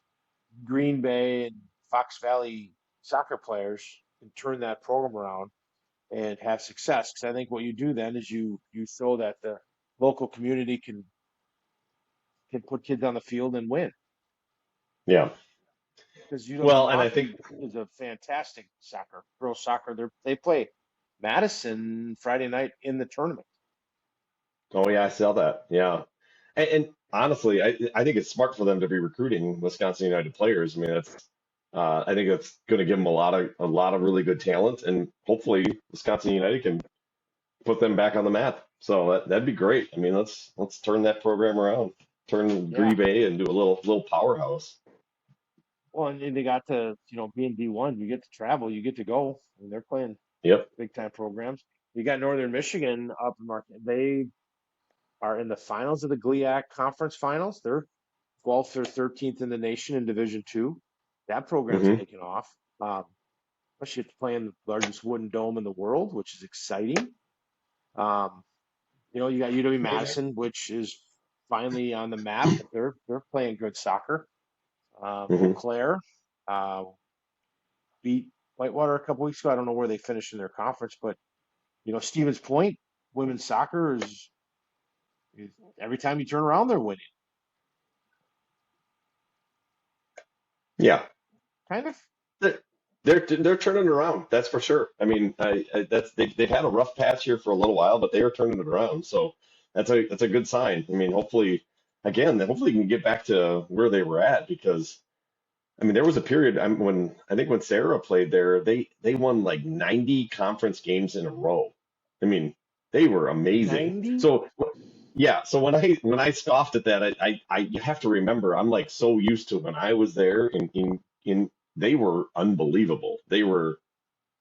Green Bay and Fox Valley soccer players can turn that program around and have success. Because I think what you do then is you show that the local community can put kids on the field and win. yeah. Because Well, and I think, UW-Martin is a fantastic girls soccer. They play Madison Friday night in the tournament. oh yeah, I saw that. Yeah, and honestly, I think it's smart for them to be recruiting Wisconsin United players. I mean, I think that's going to give them a lot of really good talent, and hopefully Wisconsin United can put them back on the map. So that'd be great. I mean, let's turn that program around, turn Yeah. Green Bay into a little powerhouse. Well, and they got to, being D1, you get to travel, you get to go, and they're playing Yep. big time programs. You got Northern Michigan up in market. They are in the finals of the GLIAC conference finals. They're 12th or 13th in the nation in Division II. That program's Hmm. taking off. Especially it's playing the largest wooden dome in the world, which is exciting. Um, you got UW Amazing. Madison, which is finally on the map, but they're playing good soccer. Eau Hmm. Claire uh, beat Whitewater a couple weeks ago. I don't know where they finished in their conference, but Stevens Point women's soccer is every time you turn around, they're winning. Yeah. Kind of. They're, they're turning it around. That's for sure. I mean, they've had a rough patch here for a little while, but they are turning it around. So that's a good sign. I mean, hopefully you can get back to where they were at because I mean, there was a period when Sarah played there, they won like 90 conference games in a row. I mean, they were amazing. 90? So yeah, so when I scoffed at that, you have to remember I'm like so used to when I was there in they were unbelievable. They were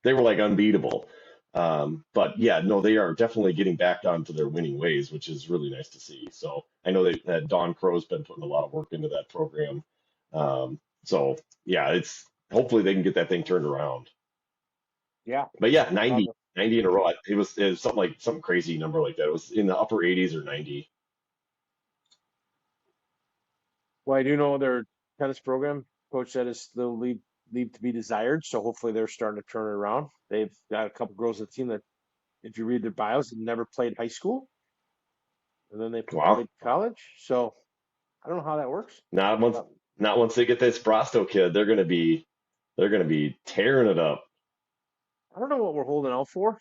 like unbeatable. But yeah, no, they are definitely getting back onto their winning ways, which is really nice to see. So I know that Don Crow's been putting a lot of work into that program. So yeah, it's hopefully they can get that thing turned around. Yeah. But yeah, Uh, 90 in a row. It was something crazy number like that. It was in the upper 80s or 90. well, I do know their tennis program. Coach said it's still leave to be desired. So hopefully they're starting to turn it around. They've got a couple girls on the team that, if you read their bios, have never played high school, and then they Wow. played college. So I don't know how that works. Not once, But not once they get this Brasto kid, they're gonna be tearing it up. I don't know what we're holding out for,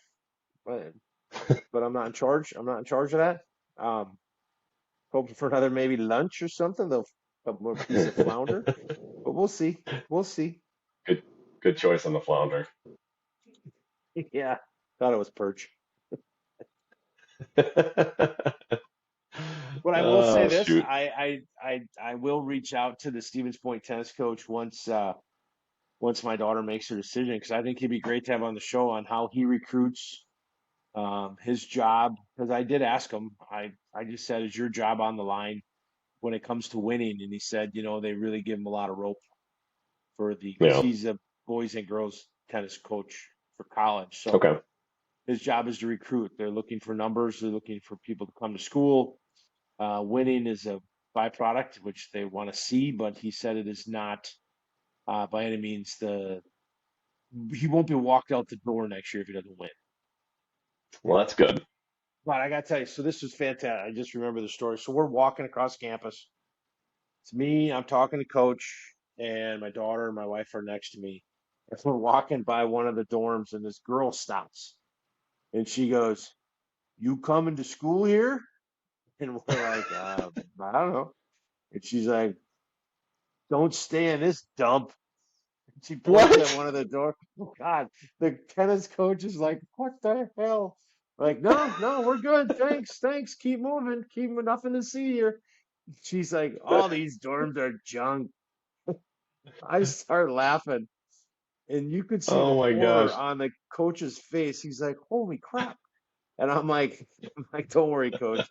but I'm not in charge. I'm not in charge of that. Um, Hoping for another maybe lunch or something. They'll a more piece of flounder, but we'll see. We'll see. Good, good choice on the flounder. Yeah, thought it was perch. But I will say Oh this: shoot. I will reach out to the Stevens Point tennis coach once my daughter makes her decision, because I think he'd be great to have on the show on how he recruits, his job. Because I did ask him, I just said, "Is your job on the line when it comes to winning?" And he said, they really give him a lot of rope because Yeah. he's a boys and girls tennis coach for college. So Okay. his job is to recruit. They're looking for numbers. They're looking for people to come to school. Winning is a byproduct, which they want to see, but he said it is not, by any means, he won't be walked out the door next year if he doesn't win. Well, that's good. But I got to tell you, so this was fantastic. I just remember the story. So we're walking across campus. It's me, I'm talking to coach, and my daughter and my wife are next to me. And we're walking by one of the dorms, and this girl stops and she goes, "You coming to school here?" And we're like, I don't know. And she's like, "Don't stay in this dump." And she points at What? one of the doors. Oh, God, the tennis coach is like, "What the hell?" Like, no, no, we're good. Thanks, thanks. Keep moving. Keep nothing to see here. She's like, "All these dorms are junk." I start laughing, and you could see the Oh my horror gosh. on the coach's face. He's like, "Holy crap!" And I'm like, "Don't worry, coach."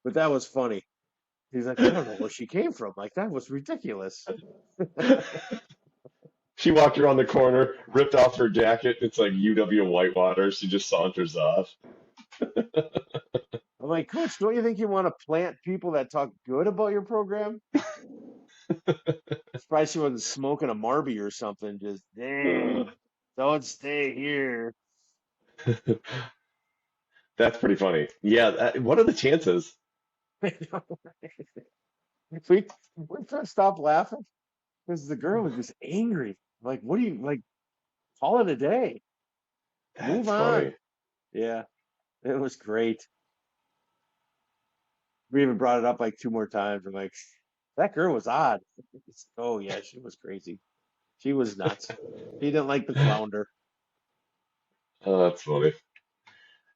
But that was funny. He's like, "I don't know where she came from. Like, that was ridiculous." She walked around the corner, ripped off her jacket. It's like UW Whitewater. She just saunters off. I'm like, "Coach, don't you think you want to plant people that talk good about your program?" Surprised she wasn't smoking a Marby or something. Just, dang, don't stay here. That's pretty funny. Yeah. What are the chances? We couldn't stop laughing because the girl was just angry. Like, what do you like? Call it a day. Move That's on. funny. Yeah, it was great. We even brought it up like two more times. I'm like, that girl was odd. Oh yeah, she was crazy. She was nuts. She didn't like the flounder. Oh, that's funny.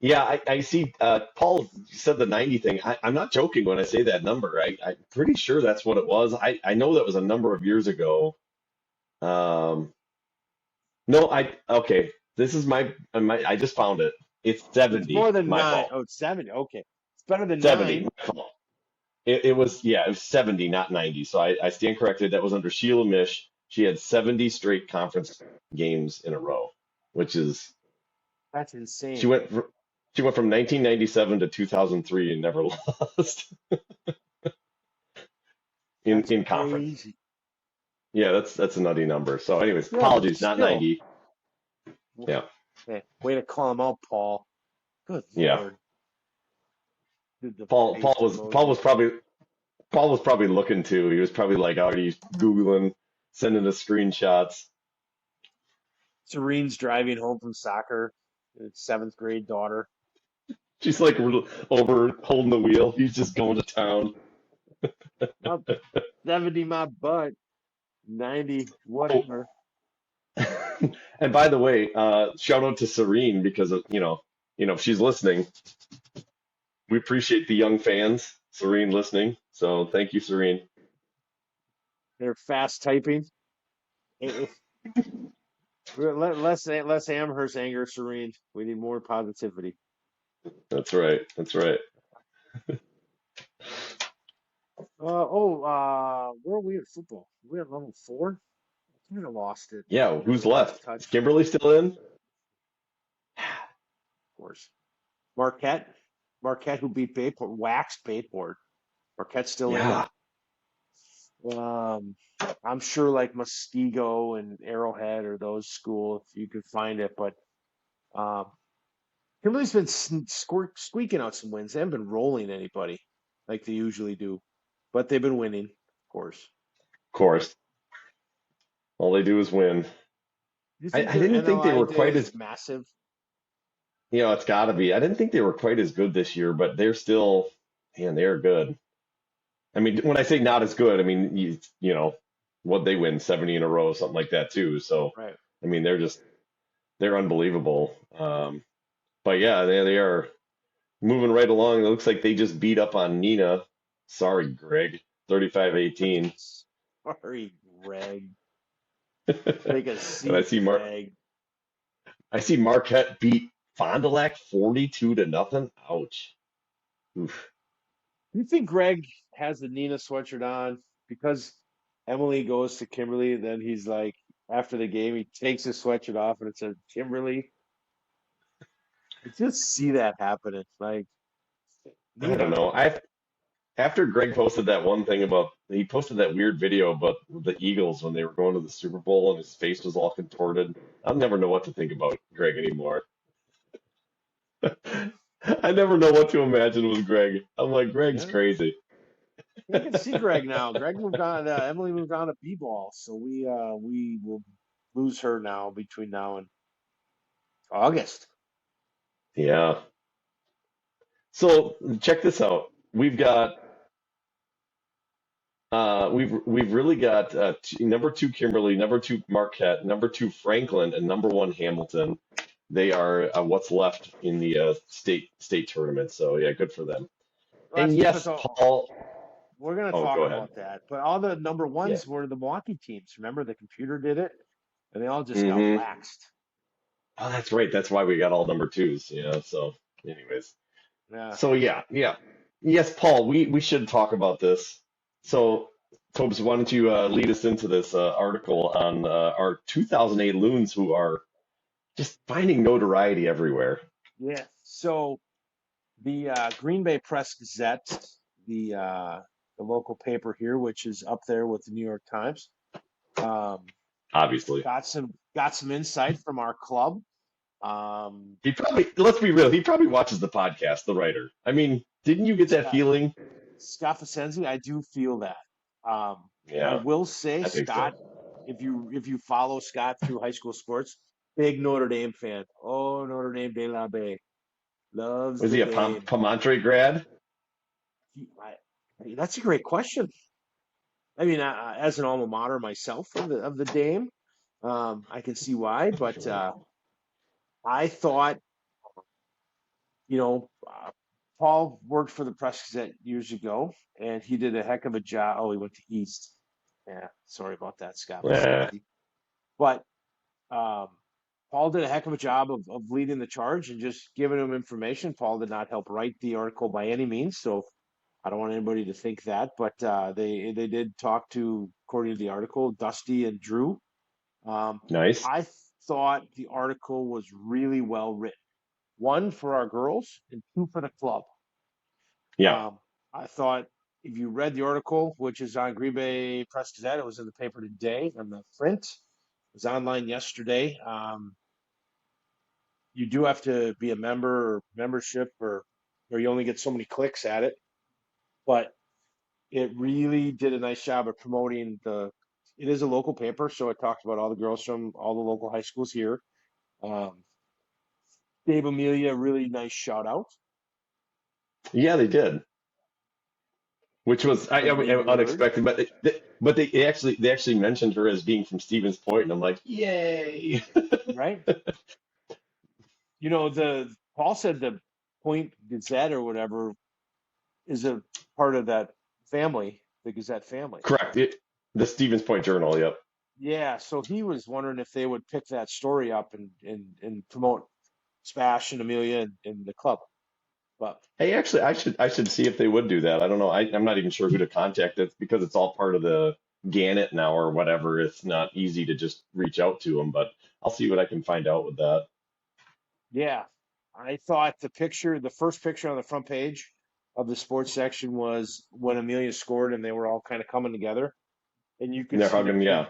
Yeah, I see. Paul said the 90 thing. I'm not joking when I say that number. I'm pretty sure that's what it was. I know that was a number of years ago. Um, no, okay. This is I just found it. It's It's 70. more than My nine. fault. Oh, it's 70. Okay. It's better than 70. nine. My fault. It was, yeah, it was 70, not 90. So I stand corrected. That was under Sheila Mish. She had 70 straight conference games in a row, which is That's she insane. went fr- she went from 1997 to 2003 and never lost That's in conference. crazy. Yeah, that's a nutty number. So, anyways, Yeah, but apologies, not still. 90. Yeah, Hey, way to call him out, Paul. Good yeah. Lord. Did the Paul Paul face was Paul emoji. was probably Paul was probably looking too. He was probably like already Googling, sending us screenshots. Serene's driving home from soccer. Seventh grade daughter. She's like over holding the wheel. He's just going to town. Up 70 my butt. 90, Oh, whatever. and by the way, shout out to Serene because of, if she's listening, we appreciate the young fans, Serene listening. So thank you, Serene. They're fast typing. Eh, Less Amherst anger, Serene. We need more positivity. That's right. That's right. Where are we at football? We at level four? I kind of lost it. Yeah. Never Who's lost left? touch, Is Kimberly still in? of course. Marquette. Marquette, who beat Bayport, waxed Bayport. Marquette's still in it. Yeah. Um, I'm sure like Muskego and Arrowhead or those schools, if you could find it. But um, Kimberly's been squeaking out some wins. They haven't been rolling anybody like they usually do, but they've been winning, of course. Of course, all they do is win. Do you I, think I their didn't think they NLI were day quite is as, massive? it's got to be. I didn't think they were quite as good this year, but they're still, man, they're good. I mean, when I say not as good, I mean, what they win 70 in a row, something like that too. So, Right. I mean, they're unbelievable. But yeah, they are moving right along. It looks like they just beat up on Nina. Sorry, Greg, 35-18. Sorry, Greg. And Take a seat, Greg. I see Marquette beat Fond du Lac 42 to nothing. Ouch. Oof. Do you think Greg has the Nina sweatshirt on because Emily goes to Kimberly, and then he's like, after the game, he takes his sweatshirt off and it says Kimberly. I just see that happening. Like, I don't Nina, know. I After Greg posted that one thing about he posted that weird video about the Eagles when they were going to the Super Bowl and his face was all contorted. I'll never know what to think about Greg anymore. I never know what to imagine with Greg. I'm like, Greg's yeah, crazy. you can see Greg now. Greg moved on. Emily moved on to b-ball, so we will lose her now between now and August. Yeah. So check this out. We've really got number two Kimberly, number two Marquette, number two Franklin, and number one Hamilton. They are what's left in the state tournament. So yeah, good for them. Well, And that's because yes, Paul. we're going to Oh, talk go ahead. about that. But all the number Yeah. ones were the Milwaukee teams. Remember, the computer did it, and they all just got Mm-hmm. waxed. Oh, that's right. That's why we got all number twos. Yeah. So, anyways. Yeah. So yeah. Yes, Paul. We should talk about this. So, Tobes, why don't you lead us into this article on our 2008 loons who are just finding notoriety everywhere. Yeah. So the Green Bay Press Gazette, the uh, the local paper here, which is up there with the New York Times, um, Obviously, got some insight from our club. Um, he probably. Let's be real. He probably watches the podcast. The writer. I mean, didn't you get that Scott feeling? Scott Fasenzi, I do feel that. I Yeah, will say, I think so. Scott, if you follow Scott through high school sports, big Notre Dame fan. Oh, Notre Dame de la Bay loves Was the he a Dame. Pamontre grad? I mean, that's a great question. I mean, as an alma mater myself of the Dame, I can see why. But I thought, Paul worked for the Press Gazette years ago, and he did a heck of a job. Oh, he went to East. Yeah, sorry about that, Scott Eh, Pasenzi. But um, Paul did a heck of a job of leading the charge and just giving him information. Paul did not help write the article by any means, so I don't want anybody to think that. But they did talk to, according to the article, Dusty and Drew. Um, nice. I thought the article was really well written. One for our girls and two for the club. Yeah, Um, I thought if you read the article, which is on Green Bay Press Gazette, it was in the paper today on the print. It was online yesterday. You do have to be a member or membership, or you only get so many clicks at it. But it really did a nice job of promoting the. It is a local paper, so it talks about all the girls from all the local high schools here. Um, Dave Amelia, really nice shout out yeah, they did, which was for the I league nerd, unexpected. But they actually mentioned her as being from Stevens Point, and I'm like, yay! right? The Paul said the Point Gazette or whatever is a part of that family, the Gazette family. Correct. The Stevens Point Journal. Yep. Yeah, so he was wondering if they would pick that story up and promote Spash and Amelia and the club. But Hey, actually, I should see if they would do that. I don't know. I'm not even sure who to contact. It's because it's all part of the Gannett now or whatever. It's not easy to just reach out to them, but I'll see what I can find out with that. yeah, I thought the first picture on the front page of the sports section was when Amelia scored and they were all kind of coming together. and you And could they're see hugging. Yeah,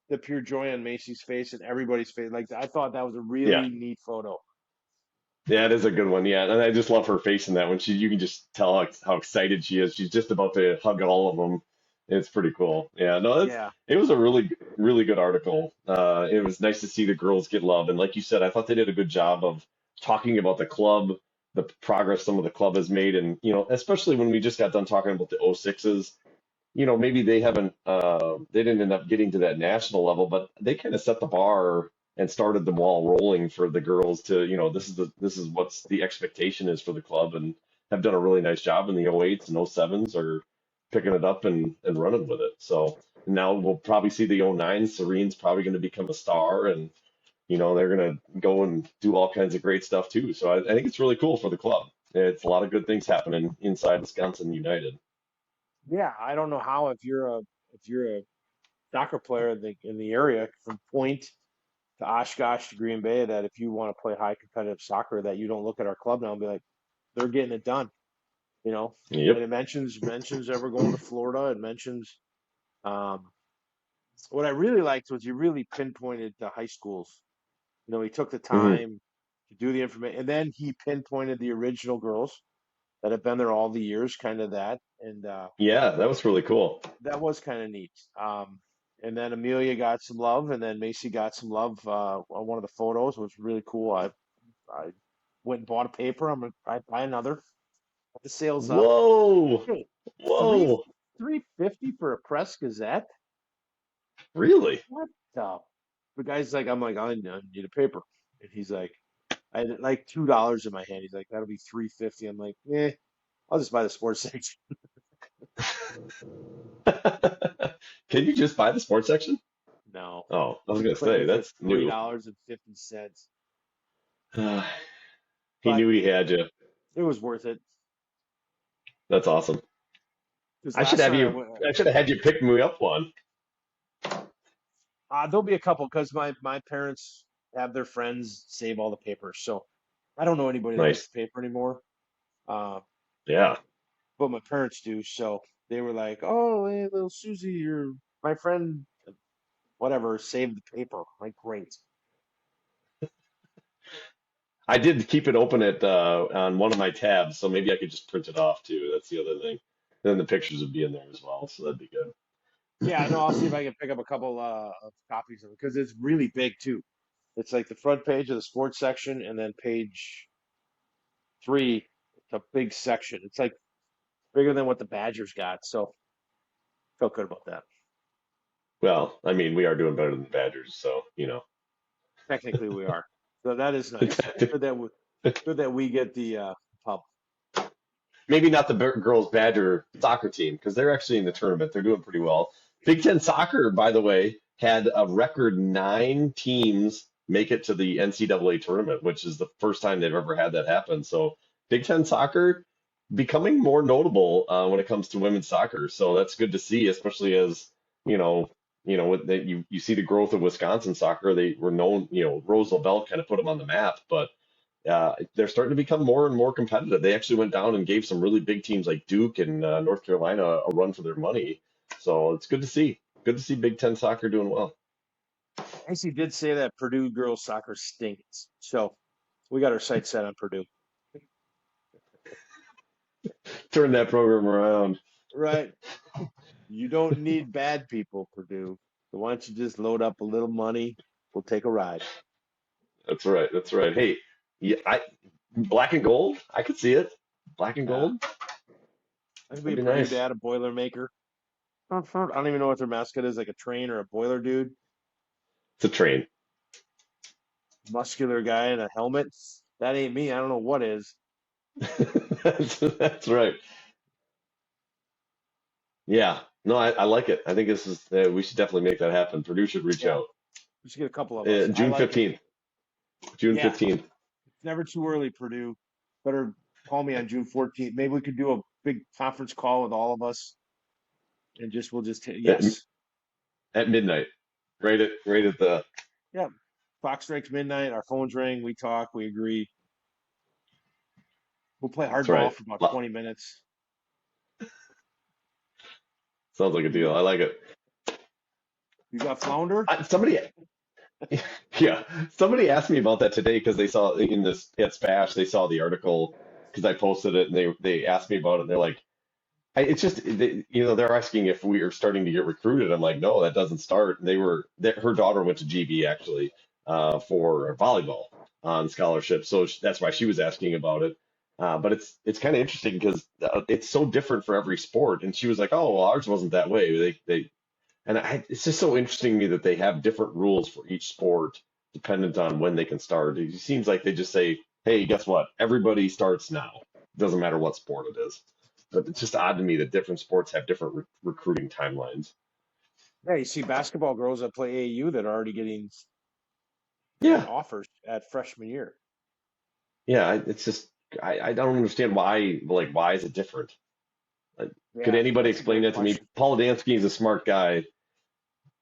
the pure joy on Macy's face and everybody's face. Like I thought that was a yeah. really neat photo. Yeah, it is a good one. Yeah, and I just love her face in that one. You can just tell how excited she is. She's just about to hug all of them. It's pretty cool. Yeah, no, Yeah, it was a really good article. It was nice to see the girls get love, and like you said, I thought they did a good job of talking about the club, the progress some of the club has made, and especially when we just got done talking about the O6s. Maybe they didn't end up getting to that national level, but they kind of set the bar and started the ball rolling for the girls to, this is what's the expectation is for the club, and have done a really nice job in the O8s and O7s are picking it up and running with it. So now we'll probably see the O9s. Serene's probably going to become a star, and they're going to go and do all kinds of great stuff too. So I think it's really cool for the club. It's a lot of good things happening inside Wisconsin United. yeah. I don't know how if you're a soccer player in the area from Point to Oshkosh to Green Bay that if you want to play high competitive soccer that you don't look at our club now and be like they're getting it done. You know, and Yep. it mentions that we're going to Florida. It mentions um, what I really liked was you really pinpointed the high schools. You know, he took the Mhm. time to do the information, and then he pinpointed the original girls that have been there all the years, kind of that, and Yeah, that was really cool. that was kind of neat. And then Amelia got some love, and then Macy got some love on one of the photos, which was really cool. I went and bought a paper. I'm gonna probably buy another. The sales up. Whoa. Hey, three Whoa. 350 for a Press Gazette. Really? What the? The guy's like, I'm like, I need a paper, and he's like, I had like $2 in my hand. He's like, that'll be 350. I'm like, I'll just buy the sports section. Can you just buy the sports section? No, Oh, I was he gonna put me say for that's new. $3.50, He but knew he had you. it was worth it That's awesome. because I should last have time I you. went, I should have had you pick me up one. there'll be a couple because my parents have their friends save all the papers, so I don't know anybody that gets Nice. the paper anymore. Uh, Yeah. but my parents do, so they were like, "Oh, hey, little Susie, your my friend, whatever, saved the paper." I'm like, great. I did keep it open on one of my tabs, so maybe I could just print it off too. That's the other thing. Then the pictures would be in there as well, so that'd be good. Yeah, no, I'll see if I can pick up a couple of copies of it because it's really big too. It's like the front page of the sports section, and then page three, it's a big section. It's like bigger than what the Badgers got, so felt good about that. Well, I mean, we are doing better than the Badgers, so Technically, we are, so that is nice. Good that we get the pub. maybe not the girls Badger soccer team because they're actually in the tournament. They're doing pretty well. Big Ten soccer, by the way, had a record 9 teams make it to the NCAA tournament, which is the first time they've ever had that happen. So Big Ten soccer becoming more notable when it comes to women's soccer. So that's good to see, especially as you know, you see the growth of Wisconsin soccer. They were known, Rose LaBelle kind of put them on the map, but they're starting to become more and more competitive. They actually went down and gave some really big teams like Duke and North Carolina a run for their money. So it's good to see. Good to see Big Ten soccer doing well. Actually, did say that Purdue girls soccer stinks, so we got our sights set on Purdue. Turn that program around. Right. You don't need bad people, Purdue. So why don't you just load up a little money? We'll take a ride. That's right. That's right. Hey, yeah, black and gold. I could see it. Black and Yeah. gold. I think we That'd be had Purdue nice. dad, a Boilermaker. I don't even know what their mascot is, like a train or a boiler dude. It's a train. Muscular guy in a helmet. That ain't me. I don't know what is. That's right. Yeah. No, I like it. I think this is we should definitely make that happen. Purdue should reach Yeah, out. we should get a couple of us. I June like it. 15th. June Yeah, 15th. it's never too early, Purdue. Better call me on June 14th. Maybe we could do a big conference call with all of us and we'll just At, yes. at midnight. Right at the Yeah. Clock strikes midnight, our phones ring, we talk, we agree. We'll play That's hardball right. for about Well, 20 minutes. sounds like a deal. Yeah. I like it. You got flounder? Somebody, yeah, somebody asked me about that today because they saw in this at Spash, they saw the article because I posted it and they asked me about it. And they're like, it's just they're asking if we are starting to get recruited. I'm like, no, that doesn't start. And her daughter went to GB actually for volleyball on scholarship, so that's why she was asking about it. But it's kind of interesting because it's so different for every sport. And she was like, oh, well, ours wasn't that way. It's just so interesting to me that they have different rules for each sport dependent on when they can start. It seems like they just say, hey, guess what? Everybody starts now. Doesn't matter what sport it is. But it's just odd to me that different sports have different recruiting timelines. Yeah, you see basketball girls that play AAU that are already getting Yeah, offers at freshman year. yeah. It's just I don't understand why. Like, why is it different? Like, could Yeah, anybody that's a explain great that to me? question. Paul Adamski is a smart guy.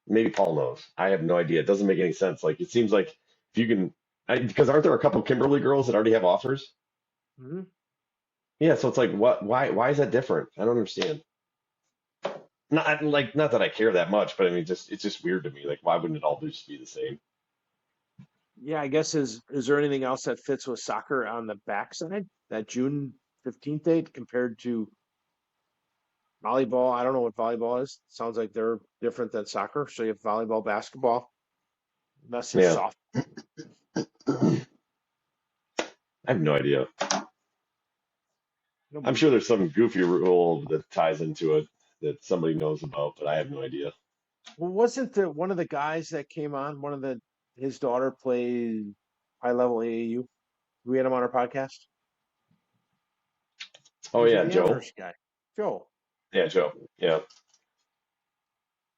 Maybe Paul knows. I have no idea. It doesn't make any sense. Like, it seems like if you can, because aren't there a couple Kimberly girls that already have offers? Hmm. Yeah, so it's like, what? Why is that different? I don't understand. Not that I care that much, but I mean, just it's just weird to me. Like, why wouldn't it all just be the same? Yeah, I guess is there anything else that fits with soccer on the backside? That June 15th date compared to volleyball? I don't know what volleyball is. Sounds like they're different than soccer. So you have volleyball, basketball. That's just Yeah, soft. I have no idea. I'm Nobody sure there's knows. some goofy rule that ties into it that somebody knows about, but I have no idea. Well, wasn't the one of the guys that came on, one of the his daughter played high level AAU? We had him on our podcast. Oh He's yeah, an Joe. Amherst guy. Joe. Yeah, Joe. Yeah.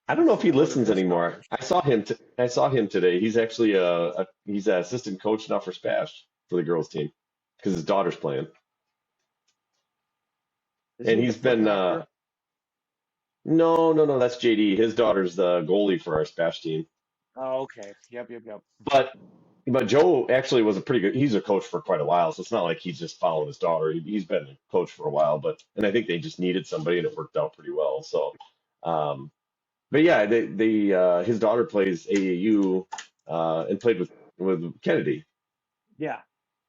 I don't know He's if he one of listens his anymore. daughters. I saw him today. He's actually he's an assistant coach now for Spash for the girls team because his daughter's playing, Isn't and he the he's foot been doctor? no, that's JD. His daughter's the goalie for our Spash team. Oh, okay. Yep. But Joe actually was a pretty good. He's a coach for quite a while, so it's not like he's just following his daughter. He's been a coach for a while, and I think they just needed somebody, and it worked out pretty well. So, um, but yeah, his daughter plays AAU and played with Kennedy. Yeah,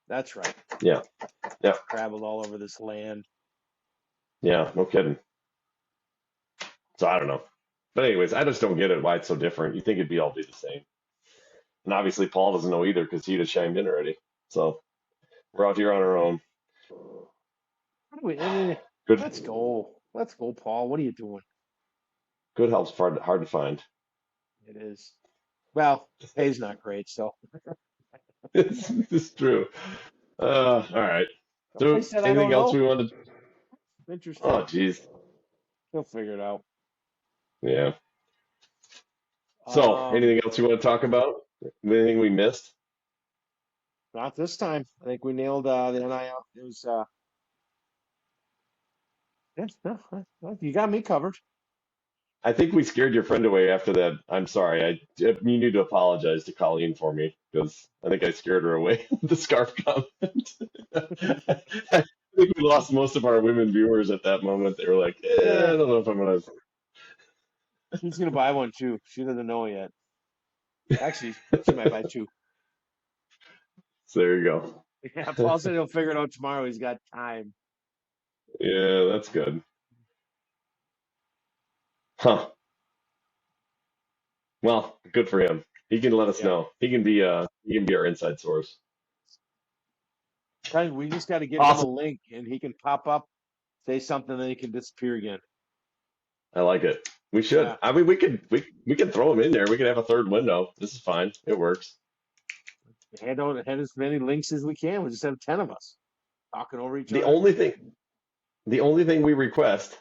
that's right. Yeah, yeah, Traveled all over this land. yeah. No kidding. So I don't know, but anyways, I just don't get it why it's so different. You think it'd be all be the same, and obviously Paul doesn't know either because he'd have chimed in already. So we're out here on our own. Good, Let's go. Let's go, Paul. What are you doing? good help's hard to find. It is. Well, pay's not great, so It's true. All right. I So, said I anything don't else know. we wanted? Interesting. Oh, geez. He'll figure it out. Yeah. So, Um, anything else you want to talk about? Anything we missed? Not this time. I think we nailed the NIL. It was yeah, no, you got me covered. I think we scared your friend away after that. I'm sorry. You need to apologize to Colleen for me because I think I scared her away with the scarf comment. I think we lost most of our women viewers at that moment. They were like, I Yeah, don't know if I'm gonna. she's gonna buy one too. She doesn't know yet. Actually, she might buy two. So there you go. Yeah, Paul said he'll figure it out tomorrow. He's got time. Yeah, that's good. Huh. Well, good for him. He can let us Yeah, know. He can be our inside source. we just got to get him a Awesome. link, and he can pop up, say something, then he can disappear again. I like it. We should. Yeah, I mean, we could throw him in there. We could have a third window. This is fine. It works. hand as many links as we can. We just have 10 of us talking over each The other. only thing the only thing we request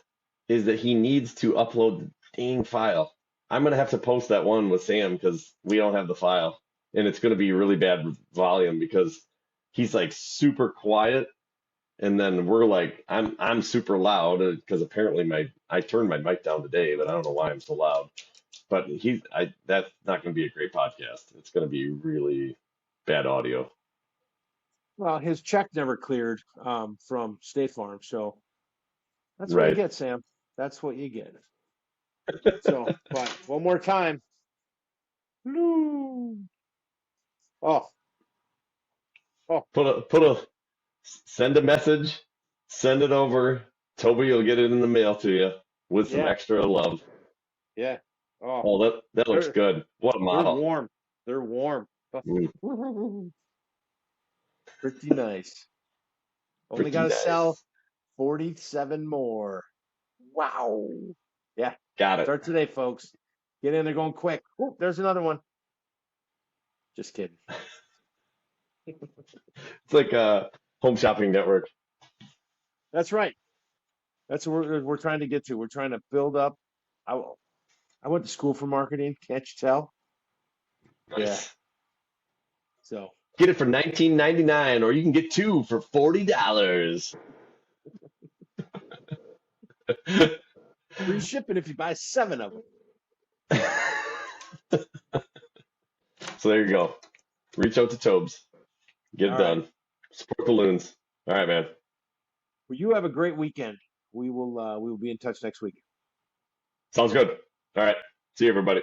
is that he needs to upload the dang file. I'm gonna have to post that one with Sam because we don't have the file, and it's gonna be really bad volume because he's like super quiet, and then we're like I'm super loud because apparently my I turned my mic down today, but I don't know why I'm so loud. But that's not going to be a great podcast. It's going to be really bad audio. Well, his check never cleared from State Farm, so that's what you Right. get, Sam. That's what you get. So, but one more time. No. Oh, oh, Send a message, send it over. Toby will get it in the mail to you with some yeah, extra love. yeah. Oh, Oh, that looks they're good. What a they're model. warm. They're warm. Mm, Pretty nice. Only got pretty to sell nice. 47 more. Wow. Yeah. Got it. Start today, folks. Get in there going quick. Oh, there's another one. Just kidding. It's like a home shopping network. That's right. That's what we're trying to get to. We're trying to build up. I, I went to school for marketing. Can't you tell? Yeah. Nice. So Get it for 19.99, or you can get two for $40. free shipping if you buy 7 of them. So there you go. Reach out to Tobes. Get it All right. done. Support the loons. All right, man. Well, you have a great weekend. We will be in touch next week. Sounds good. All right. See you, everybody.